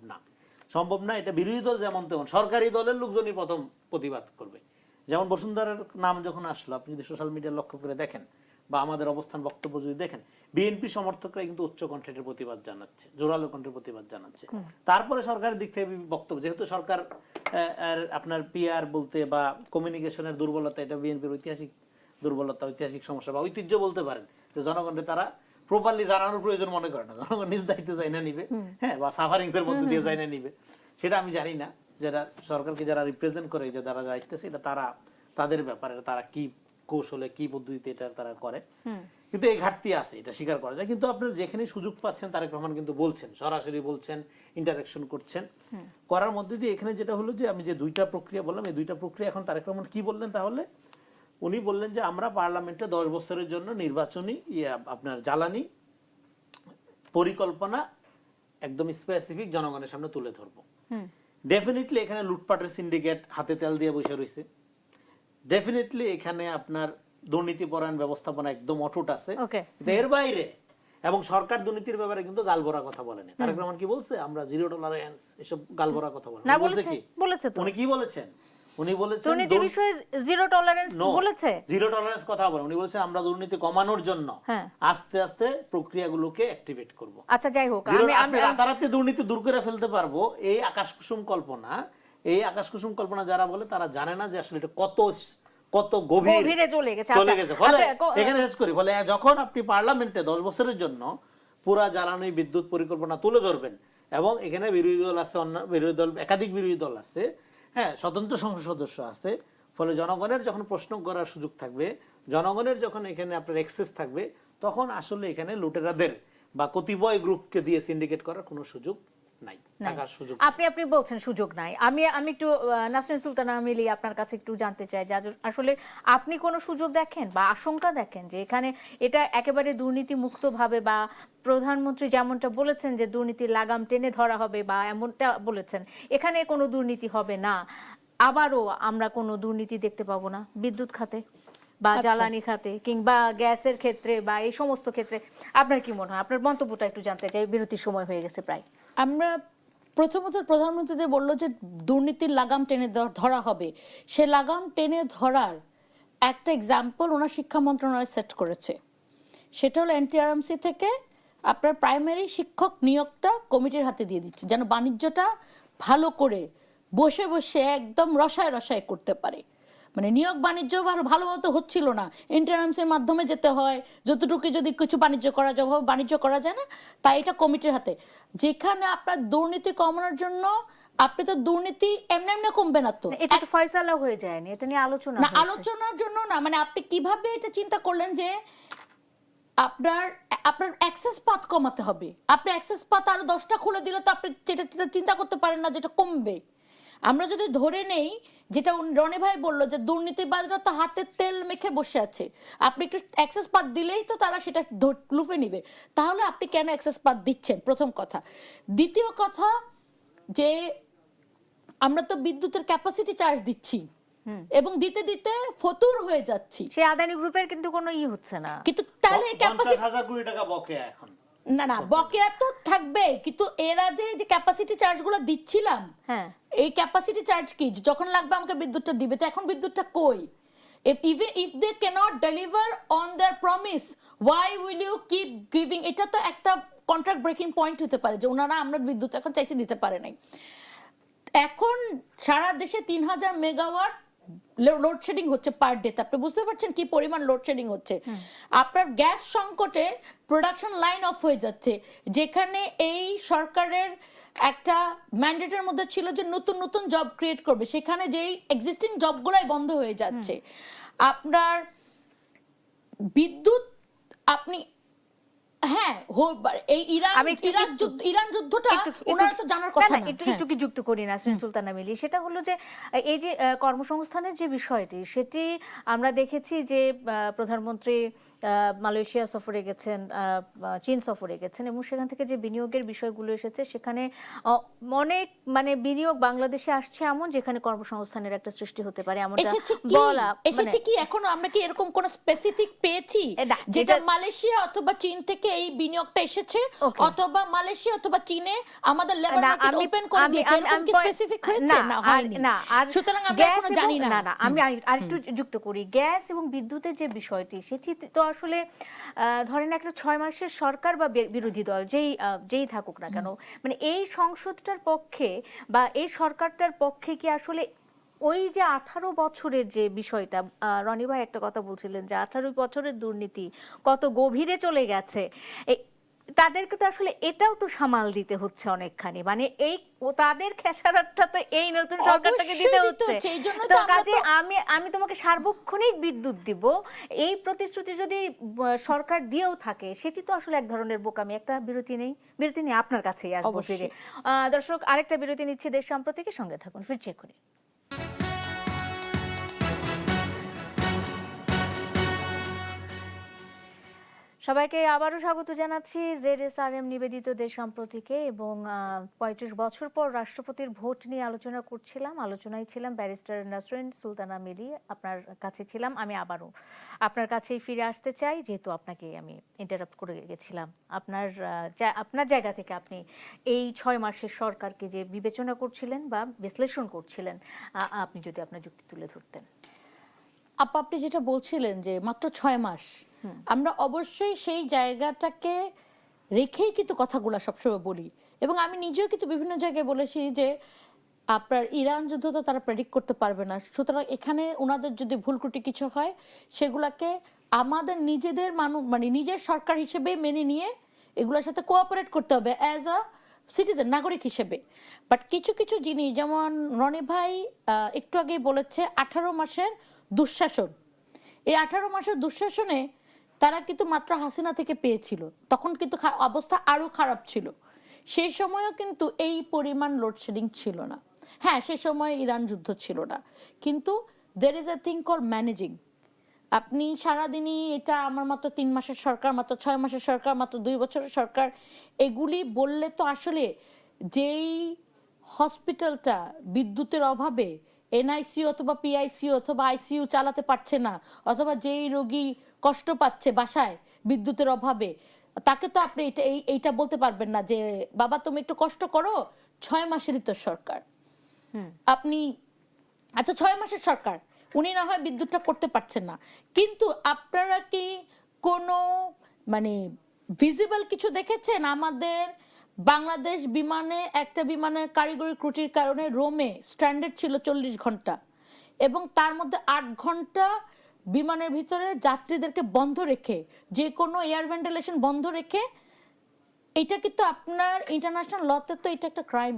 না। এটা বিরোধী দল যেমন তেমন সরকারি দলের লোকজনই প্রথম প্রতিবাদ করবে। যেমন বসুন্ধরার নাম যখন আসলো, আপনি যদি সোশ্যাল মিডিয়া লক্ষ্য করে দেখেন, বা আমাদের অবস্থান বক্তব্য যদি দেখেন, বিএনপি সমর্থকরা কিন্তু উচ্চ কণ্ঠে এটার প্রতিবাদ জানাচ্ছে, জোরালো কণ্ঠে প্রতিবাদ জানাচ্ছে। তারপরে সরকারের দিক থেকে বক্তব্য, যেহেতু সরকার আপনার পিআর বলতে বা কমিউনিকেশনের দুর্বলতা, এটা বিএনপির ঐতিহাসিক দুর্বলতা, ঐতিহাসিক সমস্যা বা ঐতিহ্য বলতে পারেন, যে জনগণকে তারা প্রপারলি জানানোর প্রয়োজন মনে করে না, জনগণ নিজ দায়িত্বে যাই না নিবে, হ্যাঁ, বা সাফারিংস এর মধ্যে দিয়ে যাই না নিবে, সেটা আমি জানি না। যারা সরকারকে যারা রিপ্রেজেন্ট করে, যে যারা দায়িত্বে, এটা তারা তাদের ব্যাপারে, তারা কি কৌশলে কি পদ্ধতিতে এটা তারা করে, কিন্তু এই ঘাটতি আছে, এটা স্বীকার করা যায়। কিন্তু আপনার যেখানে সুযোগ পাচ্ছেন, তারেক রহমান কিন্তু বলছেন, সরাসরি বলছেন, ইন্টারাকশন করছেন, করার মধ্যে দিয়ে এখানে যেটা হলো যে আমি যে দুইটা প্রক্রিয়া বললাম, এই দুইটা প্রক্রিয়া এখন তারেক রহমান কি বললেন, তাহলে উনি বললেন যে আমরা পার্লামেন্টে 10 বছরের জন্য নির্বাচনী আপনার জ্বালানি পরিকল্পনা একদম স্পেসিফিক জনগণের সামনে তুলে ধরবো। ডেফিনেটলি এখানে লুটপাটের সিন্ডিকেট হাতে তেল দিয়ে বসে রয়েছে, ডেফিনেটলি এখানে আপনার দুর্নীতিপরায়ণ ব্যবস্থাপনা একদম অটুট আছে, এর বাইরে এবং সরকার দুর্নীতির ব্যাপারে কিন্তু গালভরা কথা বলেনি। তারেক রহমান কি বলছে, আমরা 0 টলারেন্স, এসব গালভরা কথা বলেন না, বলছে কি, উনি কি বলেছেন, উনি বলেছেন দুর্নীতি বিষয়ে 0 টলারেন্স বলেছে, 0 টলারেন্স কথা বলেন, উনি বলেছেন আমরা দুর্নীতি কমানোর জন্য আস্তে আস্তে প্রক্রিয়াগুলোকে অ্যাক্টিভেট করব। আচ্ছা, যাই হোক, আমি রাতারাতি দুর্নীতি দূর করে ফেলতে পারবো, এই আকাশকুসুম কল্পনা, এই আকাশকুসুম কল্পনা যারা বলে তারা জানে না যে আসলে এটা কত গভীরে চলে গেছে। ফলে এখানে শেষ করি, ফলে যখন আপনি পার্লামেন্টে 10 বছরের জন্য পুরা জ্বালানি বিদ্যুৎ পরিকল্পনা তুলে ধরবেন, এবং এখানে বিরোধী দল আছে, বিরোধী দল, একাধিক বিরোধী দল আছে, হ্যাঁ, স্বতন্ত্র সংসদ সদস্য আছে, ফলে জনগণের যখন প্রশ্ন করার সুযোগ থাকবে, জনগণের যখন এখানে আপনার অ্যাক্সেস থাকবে, তখন আসলে এখানে লুটেরাদের বা কতিপয় গ্রুপকে দিয়ে সিন্ডিকেট করার কোনো সুযোগ নাই, টাকার সুযোগ। আপনি বলছেন সুযোগ নাই, আমি একটু নাসরিন সুলতানা মিলি আপনার কাছে একটু জানতে চাই যে আসলে আপনি কোনো সুযোগ দেখেন বা আশঙ্কা দেখেন যে এখানে এটা একেবারে দুর্নীতি মুক্ত ভাবে, বা প্রধানমন্ত্রী যেমনটা বলেছেন যে দুর্নীতির লাগাম টেনে ধরা হবে বা এমনটা বলেছেন, এখানে কোনো দুর্নীতি হবে না, আবারও আমরা কোনো দুর্নীতি দেখতে পাবো না বিদ্যুৎ খাতে বা জ্বালানি খাতে কিংবা গ্যাসের ক্ষেত্রে বা এই সমস্ত ক্ষেত্রে? আপনার কি মনে হয়, আপনার মন্তব্যটা একটু জানতে চাই, বিরতির সময় হয়ে গেছে প্রায়। আমরা প্রথমত প্রধানমন্ত্রীদের বললো যে দুর্নীতির লাগাম টেনে ধরা হবে, সে লাগাম টেনে ধরার একটা এক্সাম্পল ওনার শিক্ষা মন্ত্রণালয় সেট করেছে, সেটা হলো এনটিআরএমসি থেকে আপনার প্রাইমারি শিক্ষক নিয়োগটা কমিটির হাতে দিয়ে দিচ্ছে, যেন বাণিজ্যটা ভালো করে বসে বসে একদম রসায় রসায় করতে পারে। মানে নিয়োগ বাণিজ্য ভালো মতো হচ্ছিল না, ইন্টারনামসের মাধ্যমে যেতে হয়, যতটুকু যদি কিছু বাণিজ্য করা যায় বাণিজ্য করা যায় না, তাই এটা কমিটির হাতে। যেখানে আপনার দুর্নীতি কমানোর জন্য, আপনি তো দুর্নীতি এমনি কমবে না, তো এটা তো ফয়সালা হয়ে যায়নি, এটা নিয়ে আলোচনা না, আলোচনার জন্য না, মানে আপনি কিভাবে এটা চিন্তা করলেন যে আপনার অ্যাক্সেস পাথ কমাতে হবে, আপনি অ্যাক্সেস পাথ আরো 10টা খুলে দিলে তো আপনি যেটা চিন্তা করতে পারেন না যেটা কমবে। আমরা যদি ধরে নেই যেটা রনি ভাই বললো যে দুর্নীতিবাজরা তো হাতে তেল মেখে বসে আছে, আপনি একটু অ্যাক্সেস পাথ দিলেই তো তারা সেটা লুফে নিবে, তাহলে আপনি কেন অ্যাক্সেস পাথ দিচ্ছেন? প্রথম কথা। দ্বিতীয় কথা, যে আমরা তো বিদ্যুতের ক্যাপাসিটি চার্জ দিচ্ছি এবং দিতে দিতে ফতুর হয়ে যাচ্ছি, সেই আদানি গ্রুপের কিন্তু কোনো হচ্ছে না, কিন্তু তাহলে ক্যাপাসিটি 50,000 কোটি টাকা বকেয়া এখন। না বকেয়া তো থাকবে, কিন্তু এরা যে ক্যাপাসিটি চার্জগুলো দিচ্ছিলাম, হ্যাঁ, এই ক্যাপাসিটি চার্জ কি, যখন লাগবে আমাকে বিদ্যুৎটা দিবে, তো এখন বিদ্যুৎটা কই? Even if they cannot deliver on their promise, why will you keep giving? এটা তো একটা কন্ট্রাক্ট ব্রেকিং পয়েন্ট হতে পারে যে ওনারা আমরা বিদ্যুৎ এখন চাইছি দিতে পারে নাই। এখন সারা দেশে 3000 মেগাওয়াট লোডশেডিং হচ্ছে পার ডে, আপনি বুঝতে পারছেন কি পরিমাণ লোডশেডিং হচ্ছে। আপনার গ্যাস সংকটে প্রোডাকশন লাইন অফ হয়ে যাচ্ছে, যেখানে এই সরকারের একটা ম্যান্ডেটের মধ্যে ছিল যে নতুন নতুন জব ক্রিয়েট করবে, সেখানে যেই এক্সিস্টিং জবগুলাই বন্ধ হয়ে যাচ্ছে। আপনার বিদ্যুৎ আপনি, হ্যাঁ, এই ইরান যুদ্ধটা ওনারা তো জানার কথা না, একটু কি যুক্ত করি নাসরিন সুলতানা মিলি, সেটা হলো যে এই যে কর্মসংস্থানের যে বিষয়টি, সেটি আমরা দেখেছি যে প্রধানমন্ত্রী মালয়েশিয়া সফরে গেছেন, চীন সফরে গেছেন, এবং সেখান থেকে যে বিনিয়োগের বিষয়গুলো এসেছে, সেখানে অনেক মানে বিনিয়োগ বাংলাদেশে আসছে এমন যেখানে কর্মসংস্থানের একটা সৃষ্টি হতে পারে, এমনটা বলা এসেছে কি? এখন আমরা কি এরকম কোন স্পেসিফিক পেয়েছি যেটা মালয়েশিয়া অথবা চীন থেকে এই বিনিয়োগটা এসেছে, অথবা মালয়েশিয়া অথবা চীনে আমাদের লেবার মার্কেট ওপেন করে দিয়েছে, এরকম কি স্পেসিফিক হয়েছে? না, হয়নি। সুতরাং আমরা এখনো জানি না। আমি আরেকটু যুক্ত করি, গ্যাস এবং বিদ্যুতের যে বিষয়টি, সেটি তো আসলে ধরেন একটা 6 মাসের সরকার বা বিরোধী দল যেই থাকুক না কেন, মানে এই সংসদটার পক্ষে বা এই সরকারটার পক্ষে কি আসলে ওই যে 18 বছরের যে বিষয়টা, রনি ভাই একটা কথা বলছিলেন যে 18 বছরের দুর্নীতি কত গভীরে চলে গেছে, তাদেরকে তো আসলে এটাও তো সামাল দিতে হচ্ছে অনেকখানি, মানে এই তাদের খেসারতটা তো এই নতুন সরকারটাকে দিতে হচ্ছে। তো কাজে আমি তোমাকে সার্বক্ষণিক বিদ্যুৎ দিব, এই প্রতিশ্রুতি যদি সরকার দিয়েও থাকে সেটি তো আসলে এক ধরনের বোকামি। একটা বিরতি নিয়ে আপনার কাছেই আসবো ফিরে। দর্শক, আরেকটা বিরতি নিচ্ছি, দেশ সাম্প্রতিকের সঙ্গে থাকুন, ফিরছি এক্ষুনি। সবাইকে আবারও স্বাগত জানাচ্ছি জেডএসআরএম নিবেদিত দেশ সম্প্রতিকে, এবং ৩৫ বছর পর রাষ্ট্রপতির ভোট নিয়ে আলোচনা করছিলাম। আলোচনায় ছিলাম ব্যারিস্টার নাসরিন সুলতানা মিলি, আপনার কাছে ছিলাম। আমি আবারও আপনার কাছেই ফিরে আসতে চাই, যেহেতু আপনাকে আমি ইন্টারাপ্ট করে গেছিলাম। আপনার জায়গা থেকে আপনি এই 6 মাসের সরকারকে যে বিবেচনা করছিলেন বা বিশ্লেষণ করছিলেন, আপনি যদি আপনার যুক্তি তুলে ধরতেন। আপনি যেটা বলছিলেন যে মাত্র 6 মাস, আমরা অবশ্যই সেই জায়গাটাকে রেখেই কিন্তু কথাগুলো সবসময় বলি, এবং আমি নিজেও কিন্তু বিভিন্ন জায়গায় বলেছি যে আপনার ইরান যুদ্ধ তো তারা প্রেডিক্ট করতে পারবে না, সুতরাং এখানে ওনাদের যদি ভুল ত্রুটি কিছু হয় সেগুলাকে আমাদের নিজেদের মানে নিজের সরকার হিসেবে মেনে নিয়ে এগুলোর সাথে কোঅপারেট করতে হবে অ্যাজ আ সিটিজেন, নাগরিক হিসেবে। বাট কিছু কিছু জিনিস, যেমন রনি ভাই একটু আগেই বলেছে 18 মাসের দুঃশাসন, এই 18 মাসের দুঃশাসনে তারা কিন্তু মাত্র হাসিনা থেকে পেয়েছিল, তখন কিন্তু অবস্থা আরো খারাপ ছিল। সেই সময়ও কিন্তু এই পরিমাণ লোডশেডিং ছিল না। হ্যাঁ, সে সময় ইরান যুদ্ধ ছিল না, কিন্তু there is a thing call managing. আপনি সারাদিনই এটা আমার মাত্র 3 মাসের সরকার, মাত্র 6 মাসের সরকার, মাত্র 2 বছরের সরকার, এগুলি বললে তো আসলে যেই হসপিটালটা বিদ্যুতের অভাবে এনআইসিইউ অথবা পিআইসিইউ অথবা আইসিইউ চালাতে পারছে না, অথবা যেই রোগী কষ্ট পাচ্ছে বাসায় বিদ্যুতের অভাবে, তাকে তো আপনি এইটা বলতে পারবেন না যে বাবা তুমি একটু কষ্ট করো, 6 মাসেরই তো সরকার। আপনি আচ্ছা 6 মাসের সরকার, উনি না হয় বিদ্যুৎটা করতে পারছেন না, কিন্তু আপনারা কি কোনো মানে ভিজিবল কিছু দেখেছেন? আমাদের বাংলাদেশ বিমানে একটা বিমানের কারিগরি ত্রুটির কারণে রোমে স্ট্র্যান্ডেড ছিল 40 ঘন্টা, এবং তার মধ্যে 8 ঘন্টা বিমানের ভিতরে যাত্রীদেরকে বন্ধ রেখে, যে কোনো এয়ার ভেন্টিলেশন বন্ধ রেখে, এটা কিন্তু আপনার ইন্টারন্যাশনাল লতে তো এটা একটা ক্রাইম।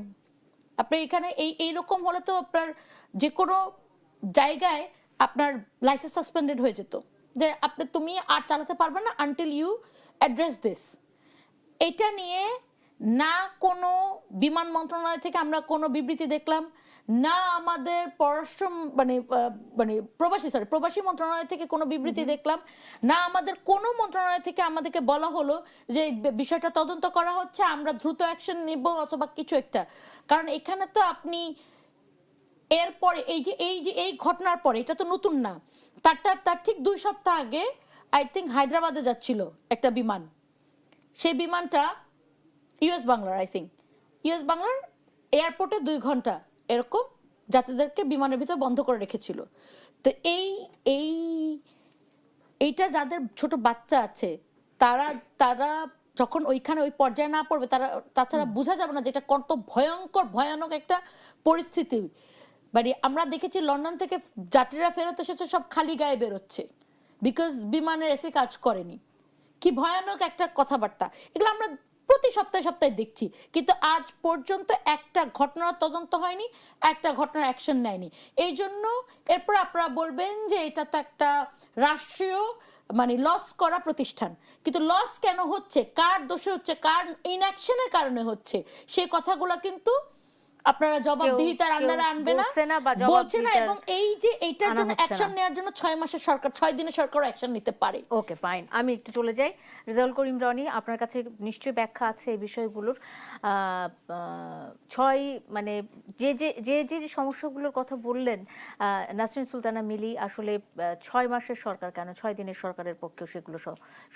আপনি এখানে এইরকম হলে তো আপনার যে কোনো জায়গায় আপনার লাইসেন্স সাসপেন্ডেড হয়ে যেত, যে তুমি আর চালাতে পারবে না আনটিল ইউ অ্যাড্রেস দিস। এটা নিয়ে না কোনো বিমান মন্ত্রণালয় থেকে আমরা কোনো বিবৃতি দেখলাম, না আমাদের পররাষ্ট্র মানে প্রবাসী মন্ত্রণালয় থেকে কোনো বিবৃতি দেখলাম, না আমাদের কোনো মন্ত্রণালয় থেকে আমাদেরকে বলা হলো যে বিষয়টা তদন্ত করা হচ্ছে, আমরা দ্রুত অ্যাকশন নিব অথবা কিছু একটা। কারণ এখানে তো আপনি এরপরে এই ঘটনার পরে, এটা তো নতুন না, তার ঠিক 2 সপ্তাহ আগে আই থিঙ্ক হায়দ্রাবাদে যাচ্ছিল একটা বিমান, সেই বিমানটা ইউএস বাংলার, আই থিঙ্ক ইউএস বাংলার এয়ারপোর্টে 2 ঘন্টা এরকম যাত্রীদেরকে বিমানের ভিতর বন্ধ করে রেখেছিল। তো এইটা যাদের ছোট বাচ্চা আছে তারা যখন ওইখানে ওই পর্যায়ে না পড়বে, তাছাড়া বোঝা যাবে না যেটা কত ভয়ানক একটা পরিস্থিতি। মানে আমরা দেখেছি লন্ডন থেকে যাত্রীরা ফেরত এসেছে সব খালি গায়ে বেরোচ্ছে, বিকজ বিমানের এসে কাজ করেনি। কি ভয়ানক একটা কথাবার্তা! এগুলো আমরা প্রতি সপ্তাহে দেখছি, কিন্তু আজ পর্যন্ত একটা ঘটনার তদন্ত হয়নি, একটা ঘটনার অ্যাকশন নেয়নি। এই জন্য এরপর আপনারা বলবেন যে এটা তো একটা রাষ্ট্রীয় মানে লস করা প্রতিষ্ঠান, কিন্তু লস কেন হচ্ছে, কার দোষে হচ্ছে, কার ইনঅ্যাকশনের কারণে হচ্ছে, সেই কথাগুলো কিন্তু আপনারা জবাবদিহিতার আন্ডারে আনবে না, বলছে না। এবং এই যে এইটার জন্য অ্যাকশন নেওয়ার জন্য 6 মাসের সরকার, 6 দিনের সরকারও অ্যাকশন নিতে পারে। ওকে, ফাইন, আমি একটু চলে যাই। রেজাউল করিম রনি, আপনার কাছে নিশ্চয়ই ব্যাখ্যা আছে এই বিষয়গুলোর। 6 মানে যে সমস্যাগুলোর কথা বললেন নাসরিন সুলতানা মিলি, আসলে 6 মাসের সরকার কেন, 6 দিনের সরকারের পক্ষেও সেগুলো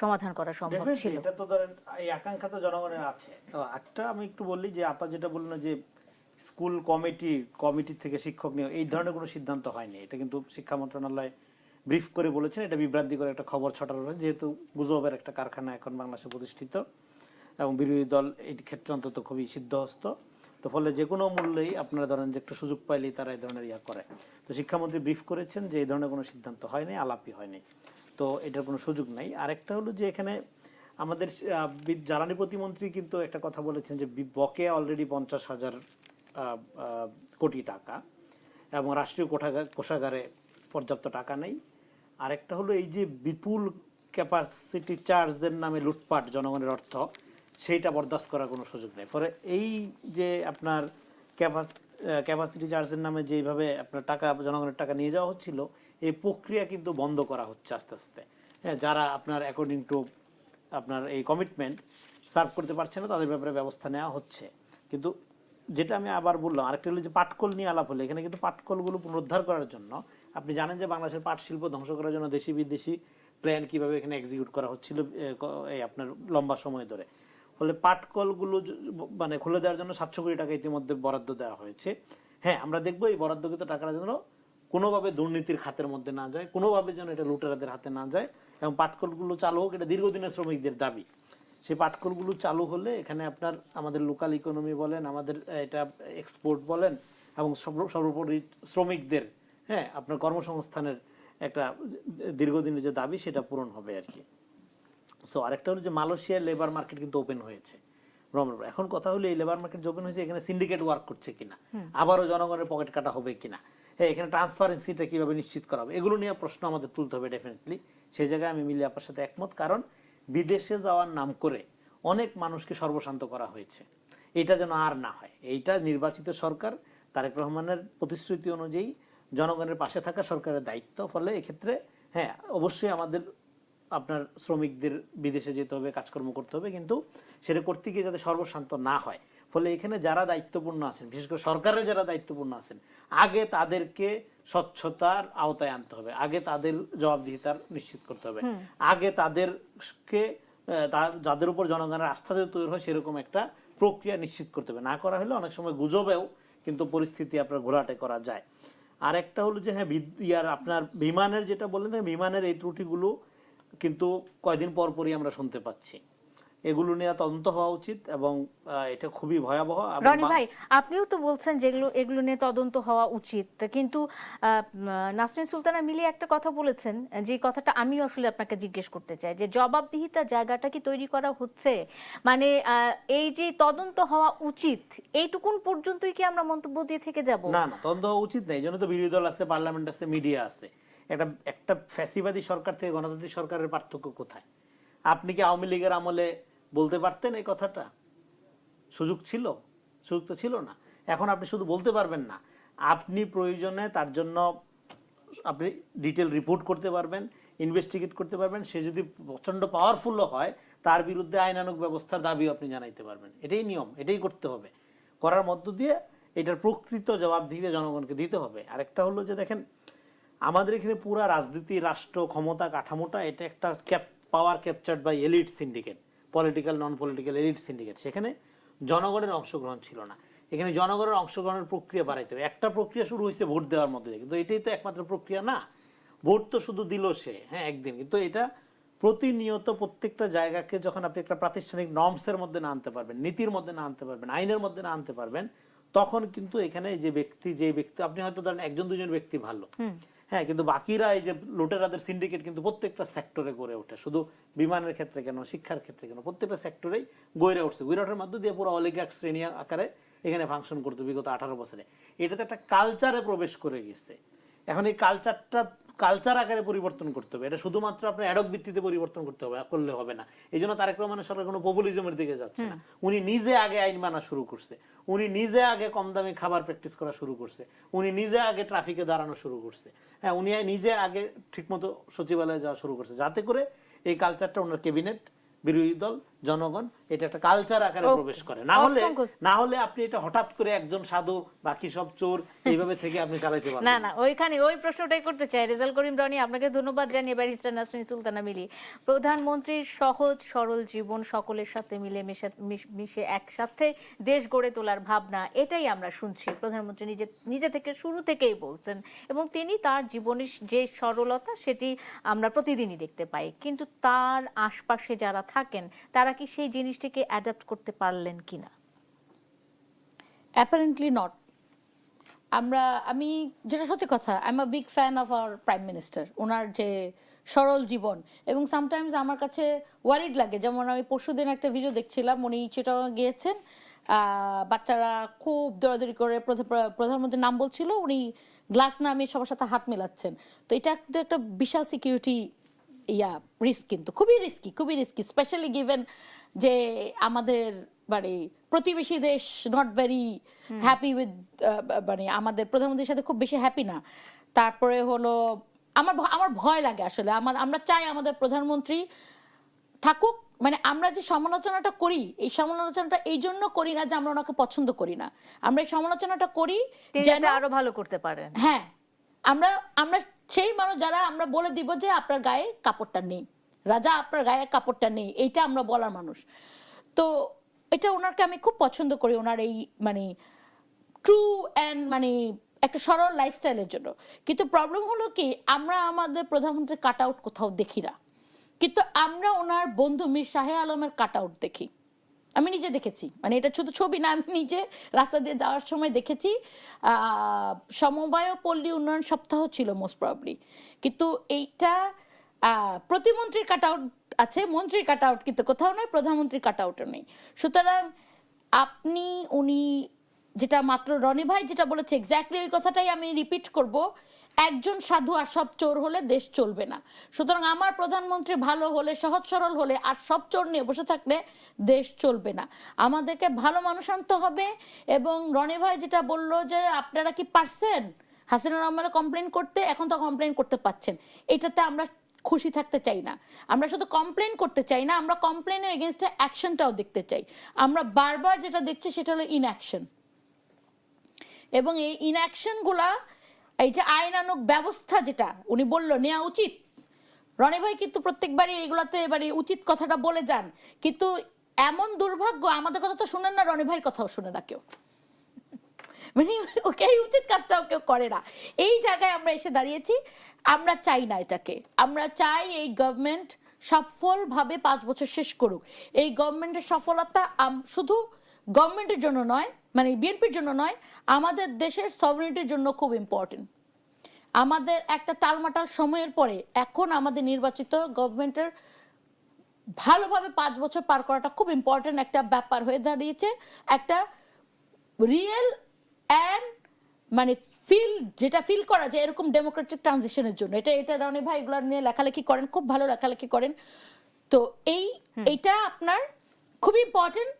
সমাধান করা সম্ভব ছিল। এটা তো ধরেন এই আকাঙ্ক্ষা তো জনগণের আছে। তো একটা আমি একটু বললি যে আপা যেটা বললেন যে স্কুল কমিটি থেকে শিক্ষক নিয়োগ, এই ধরনের কোনো সিদ্ধান্ত হয়নি, এটা কিন্তু শিক্ষা মন্ত্রণালয় ব্রিফ করে বলেছেন এটা বিভ্রান্তিকর একটা খবর ছড়ানো হয়, যেহেতু গুজবের একটা কারখানা এখন বাংলাদেশে প্রতিষ্ঠিত এবং বিরোধী দল এই ক্ষেত্রে অন্তত খুবই সিদ্ধহস্ত। তো ফলে যে কোনো মূল্যেই আপনারা ধরেন যে একটু সুযোগ পাইলেই তারা এই ধরনের করে। তো শিক্ষামন্ত্রী ব্রিফ করেছেন যে এই ধরনের কোনো সিদ্ধান্ত হয়নি, আলাপই হয়নি, তো এটার কোনো সুযোগ নাই। আরেকটা হলো যে এখানে আমাদের জ্বালানি প্রতিমন্ত্রী কিন্তু একটা কথা বলেছেন যে বকেয়া অলরেডি 50,000 কোটি টাকা এবং রাষ্ট্রীয় কোষাগারে পর্যাপ্ত টাকা নেই। আরেকটা হলো এই যে বিপুল ক্যাপাসিটি চার্জদের নামে লুটপাট জনগণের অর্থ, সেইটা বরদাস্ত করার কোনো সুযোগ নেই। ফলে এই যে আপনার ক্যাপাসিটি চার্জের নামে যেভাবে আপনার টাকা জনগণের টাকা নিয়ে যাওয়া হচ্ছিল, এই প্রক্রিয়া কিন্তু বন্ধ করা হচ্ছে আস্তে আস্তে। হ্যাঁ, যারা আপনার অ্যাকর্ডিং টু আপনার এই কমিটমেন্ট সার্ভ করতে পারছে না তাদের ব্যাপারে ব্যবস্থা নেওয়া হচ্ছে। কিন্তু যেটা আমি আবার বললাম, আরেকটা হলো যে পাটকল নিয়ে আলাপ হলো, এখানে কিন্তু পাটকলগুলো পুনরুদ্ধার করার জন্য আপনি জানেন যে বাংলাদেশের পাট শিল্প ধ্বংস করার জন্য দেশি বিদেশি প্ল্যান কীভাবে এখানে এক্সিকিউট করা হচ্ছিল এই আপনার লম্বা সময় ধরে। ফলে পাটকলগুলো মানে খুলে দেওয়ার জন্য 700 কোটি টাকা ইতিমধ্যে বরাদ্দ দেওয়া হয়েছে। হ্যাঁ, আমরা দেখবো এই বরাদ্দকৃত টাকার জন্য কোনোভাবে দুর্নীতির খাতের মধ্যে না যায়, কোনোভাবে যেন এটা লুটেরাদের হাতে না যায়, এবং পাটকলগুলো চালু হোক, এটা দীর্ঘদিনের শ্রমিকদের দাবি। সেই পাটকলগুলো চালু হলে এখানে আপনার আমাদের লোকাল ইকোনমি বলেন, আমাদের এটা এক্সপোর্ট বলেন, এবং সর্বোপরি শ্রমিকদের হ্যাঁ আপনার কর্মসংস্থানের একটা দীর্ঘদিনের যে দাবি সেটা পূরণ হবে আর কি। সো আরেকটা হলো যে মালয়েশিয়ার লেবার মার্কেট কিন্তু ওপেন হয়েছে। এখন কথা হলো এই লেবার মার্কেট ওপেন হয়েছে, এখানে সিন্ডিকেট ওয়ার্ক করছে কিনা, আবারও জনগণের পকেট কাটা হবে কিনা, হ্যাঁ এখানে ট্রান্সপারেন্সিটা কিভাবে নিশ্চিত করা হবে, এগুলো নিয়ে প্রশ্ন আমাদের তুলতে হবে ডেফিনেটলি। সেই জায়গায় আমি মিলি আপার সাথে একমত, কারণ বিদেশে যাওয়ার নাম করে অনেক মানুষকে সর্বশান্ত করা হয়েছে। এটা যেন আর না হয়। এইটা নির্বাচিত সরকার তারেক রহমানের প্রতিশ্রুতি অনুযায়ী জনগণের পাশে থাকা সরকারের দায়িত্ব। ফলে এক্ষেত্রে হ্যাঁ অবশ্যই আমাদের আপনার শ্রমিকদের বিদেশে যেতে হবে, কাজকর্ম করতে হবে, কিন্তু সেটা করতে গিয়ে যাতে সর্বশান্ত না হয়। ফলে এখানে যারা দায়িত্বপূর্ণ আছেন, বিশেষ করে সরকারের যারা দায়িত্বপূর্ণ আছেন, আগে তাদেরকে স্বচ্ছতার আওতায় আনতে হবে, আগে তাদের জবাবদিহিতার নিশ্চিত করতে হবে, আগে তাদেরকে যাদের উপর জনগণের আস্থা যে তৈরি হয় সেরকম একটা প্রক্রিয়া নিশ্চিত করতে হবে। না করা হলে অনেক সময় গুজবেও কিন্তু পরিস্থিতি আপনার ঘোলাটে করা যায়। আর একটা হলো যে হ্যাঁ আপনার বিমানের যেটা বললেন, বিমানের এই ত্রুটিগুলো কিন্তু কয়দিন পর পরই আমরা শুনতে পাচ্ছি। এগুলো নিয়ে তদন্ত হওয়া উচিত এবং এটা খুবই ভয়াবহ। রনি ভাই, আপনিও তো বলছেন যেগুলো এগুলো নিয়ে তদন্ত হওয়া উচিত, কিন্তু নাসরিন সুলতানা মিলি একটা কথা বলেছেন, যে কথাটা আমিও আসলে আপনাকে জিজ্ঞেস করতে চাই, যে জবাবদিহিতার জায়গাটা কি তৈরি করা হচ্ছে? মানে এই যে তদন্ত হওয়া উচিত, এইটুকুন পর্যন্তই কি আমরা মন্তব্য দিয়ে থেকে যাব? না না, তদন্ত হওয়া উচিত না। এই জন্য তো বিরোধী দল আছে, পার্লামেন্ট আছে, মিডিয়া আছে। একটা ফ্যাসিবাদী সরকার থেকে গণতান্ত্রিক সরকারের পার্থক্য কোথায়? আপনি কি আওয়ামী লীগের আমলে বলতে পারতেন এই কথাটা? সুযোগ ছিল? সুযোগ তো ছিল না। এখন আপনি শুধু বলতে পারবেন না, আপনি প্রয়োজনে তার জন্য আপনি ডিটেল রিপোর্ট করতে পারবেন, ইনভেস্টিগেট করতে পারবেন। সে যদি প্রচণ্ড পাওয়ারফুলও হয়, তার বিরুদ্ধে আইনানুগ ব্যবস্থার দাবিও আপনি জানাইতে পারবেন। এটাই নিয়ম, এটাই করতে হবে। করার মধ্য দিয়ে এটার প্রকৃত জবাবদিহিতা জনগণকে দিতে হবে। আরেকটা হলো যে দেখেন, আমাদের এখানে পুরা রাজনীতি, রাষ্ট্র ক্ষমতা কাঠামোটা এটা একটা power captured by elite syndicate, political non political elite syndicate. সেখানে জনগণের অংশগ্রহণ ছিল না। এখানে জনগণের অংশগ্রহণের প্রক্রিয়া বাড়াইতে হবে। একটা প্রক্রিয়া শুরু হয়েছে ভোট দেওয়ার মধ্যে দিয়ে, কিন্তু এটাই তো একমাত্র প্রক্রিয়া না। ভোট তো শুধু দিল সে হ্যাঁ একদিন, কিন্তু এটা প্রতিনিয়ত প্রত্যেকটা জায়গাকে যখন আপনি একটা প্রাতিষ্ঠানিক নর্মসের মধ্যে না আনতে পারবেন, নীতির মধ্যে না আনতে পারবেন, আইনের মধ্যে না আনতে পারবেন, তখন কিন্তু এখানে যে ব্যক্তি আপনি হয়তো ধরেন একজন দুজন ব্যক্তি ভালো, হ্যাঁ, কিন্তু বাকিরা এই যে লুটেরাদের সিন্ডিকেট কিন্তু প্রত্যেকটা সেক্টরে গড়ে ওঠে। শুধু বিমানের ক্ষেত্রে কেন, শিক্ষার ক্ষেত্রে কেন, প্রত্যেকটা সেক্টরেই গড়ে উঠছে। গড়ে ওঠার মধ্য দিয়ে পুরো অলিগার্ক শ্রেণী আকারে এখানে ফাংশন করতো বিগত 18 বছরে। এটাতে একটা কালচারে প্রবেশ করে গেছে। এখন এই কালচার আকারে পরিবর্তন করতে হবে। এটা শুধুমাত্র আপনার অ্যাডক ভিত্তিতে পরিবর্তন করলে হবে না। এই জন্য তারেক রহমানের সরকার কোনো পপুলিজমের দিকে যাচ্ছে না। উনি নিজে আগে আইন মানা শুরু করছে, উনি নিজে আগে কম দামি খাবার প্র্যাকটিস করা শুরু করছে, উনি নিজে আগে ট্রাফিকে দাঁড়ানো শুরু করছে, হ্যাঁ উনি নিজে আগে ঠিকমতো সচিবালয়ে যাওয়া শুরু করছে, যাতে করে এই কালচারটা ওনার ক্যাবিনেট, বিরোধী দল জনগণ এটা একটা কালচার আকারে প্রবেশ করে। না হলে আপনি এটা হঠাৎ করে একজন সাধু বাকি সব চোর এইভাবে থেকে আপনি চালাইতে পারবেন না না, ওইখানে ওই প্রশ্নটাই করতে চাই। রেজাল করিম রনি, আপনাকে ধন্যবাদ জানিয়ে ব্যারিস্টার নাসরিন সুলতানা মিলি, প্রধানমন্ত্রীর সহজ সরল জীবন, সকলের সাথে মিলে মিশে একসাথে দেশ গড়ে তোলার ভাবনা, এটাই আমরা শুনছি। প্রধানমন্ত্রী নিজে থেকে শুরু থেকেই বলছেন, এবং তিনি তার জীবনের যে সরলতা সেটি আমরা প্রতিদিনই দেখতে পাই। কিন্তু তার আশপাশে যারা থাকেন তারা কি সেই জিনিসটিকে অ্যাডাপ্ট করতে পারলেন কিনা? Apparently not. আমি যেটা সত্যি কথা, I am a big fan of our prime minister. ওনার যে সরল জীবন, এবং সামটাইমস আমার কাছে ওয়ারিড লাগে। যেমন আমি পরশুদিন একটা ভিডিও দেখছিলাম, উনি চিটাগাং গিয়েছেন, বাচ্চারা খুব দৌড়াদৌড়ি করে প্রধানমন্ত্রীর নাম বলছিল, উনি গ্লাস নামিয়ে সবার সাথে হাত মেলাচ্ছেন। তো এটা কিন্তু একটা বিশাল সিকিউরিটি রিস্ক, কিন্তু খুবই রিস্কি, স্পেশালি গিভেন যে আমাদের মানে প্রতিবেশী দেশ নট ভেরি হ্যাপি উইথ, মানে আমাদের প্রধানমন্ত্রীর সাথে খুব বেশি হ্যাপি না। তারপরে হলো আমার ভয় লাগে আসলে। আমরা চাই আমাদের প্রধানমন্ত্রী থাকুক, মানে আমরা যে সমালোচনাটা করি, এই সমালোচনাটা এই জন্য করি না যে আমরা ওনাকে পছন্দ করি না, আমরা এই সমালোচনাটা করি যেন আরো ভালো করতে পারেন। হ্যাঁ, আমরা সেই মানুষ যারা আমরা বলে দিব যে আপনার গায়ে কাপড়টা নেই, রাজা আপনার গায়ে কাপড়টা নেই, এইটা আমরা বলার মানুষ। তো এটা ওনাকে আমি খুব পছন্দ করি, ওনার এই মানে ট্রু অ্যান্ড মানে একটা সরল লাইফস্টাইলের জন্য। কিন্তু প্রবলেম হলো কি, আমরা আমাদের প্রধানমন্ত্রীর কাট আউট কোথাও দেখি না, কিন্তু আমরা ওনার বন্ধু মীর শাহে আলমের কাট আউট দেখি। আমি নিজে দেখেছি, মানে এটা শুধু ছবি না, আমি নিজে রাস্তা দিয়ে যাওয়ার সময় দেখেছি। সমবায় ও পল্লী উন্নয়ন সপ্তাহ ছিল মোস্ট প্রবাবলি, কিন্তু এইটা প্রতিমন্ত্রীর কাট আউট আছে, মন্ত্রীর কাট আউট কিন্তু কোথাও নয়, প্রধানমন্ত্রীর কাট আউটও নেই। সুতরাং উনি যেটা মাত্র রনি ভাই যেটা বলেছে, এক্স্যাক্টলি ওই কথাটাই আমি রিপিট করব, একজন সাধু আর সব চোর হলে দেশ চলবে না। সুতরাং আমার প্রধানমন্ত্রী ভালো হলে, সহজ সরল হলে, আর সব চোর নিয়ে বসে থাকলে দেশ চলবে না। আমাদেরকে ভালো মানুষ আনতে হবে। এবং রনি ভাই যেটা বললো যে আপনারা কি পারছেন হাসিনা রহমানের কমপ্লেন করতে, এখন তো কমপ্লেন করতে পারছেন, এটাতে আমরা খুশি থাকতে চাই না। আমরা শুধু কমপ্লেন করতে চাই না, আমরা কমপ্লেনের এগেনস্টে অ্যাকশনটাও দেখতে চাই। আমরা বারবার যেটা দেখছি সেটা হলো ইনঅ্যাকশন, এবং এই ইনঅ্যাকশনগুলা, এই যে আইনানুগ ব্যবস্থা যেটা উনি বলল নেওয়া উচিত, রনি ভাই কিন্তু প্রত্যেকবারই এগুলাতে এবারে উচিত কথাটা বলে যান, কিন্তু এমন দুর্ভাগ্য আমাদের কথা তো শুনেন না, রনি ভাইয়ের কথাও শুনে না কেউ, মানে ওকে এই উচিত কাজটাও কেউ করে না। এই জায়গায় আমরা এসে দাঁড়িয়েছি। আমরা চাই না এটাকে, আমরা চাই এই গভর্নমেন্ট সফলভাবে 5 বছর শেষ করুক। এই গভর্নমেন্টের সফলতা শুধু গভর্নমেন্টের জন্য নয়, মানে বিএনপির জন্য নয়, আমাদের দেশের সভরেনিটির জন্য খুব ইম্পর্টেন্ট। আমাদের একটা টালমাটাল সময়ের পরে এখন আমাদের নির্বাচিত গভর্নমেন্টের ভালোভাবে 5 বছর পার করাটা খুব ইম্পর্টেন্ট একটা ব্যাপার হয়ে দাঁড়িয়েছে। একটা রিয়েল অ্যান্ড মানে যেটা ফিল করা যায় এরকম ডেমোক্রেটিক ট্রানজিশনের জন্য। এটা রনি ভাই এগুলো নিয়ে লেখালেখি করেন, খুব ভালো লেখালেখি করেন। তো এইটা আপনার খুব ইম্পর্টেন্ট,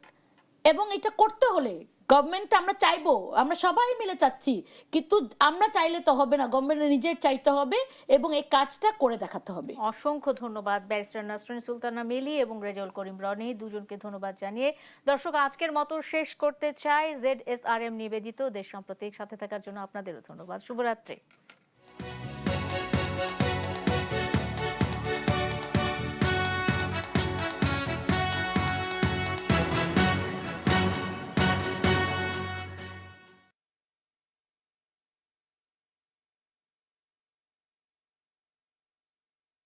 এবং এটা করতে হলে গভর্নমেন্ট আমরা চাইবো, আমরা সবাই মিলে চাচ্ছি, কিন্তু আমরা চাইলে তো হবে না, গভর্নমেন্টের নিজের চাইতে হবে এবং এই কাজটা করে দেখাতে হবে। অসংখ্য ধন্যবাদ ব্যারিস্টার নাসরিন সুলতানা মিলি এবং রেজাউল করিম রনি, দুজনকে ধন্যবাদ জানিয়ে দর্শক আজকের মতো শেষ করতে চাই। ZSRM নিবেদিত দেশ সাম্প্রতিক সাথে থাকার জন্য আপনাদেরও ধন্যবাদ। শুভরাত্রি।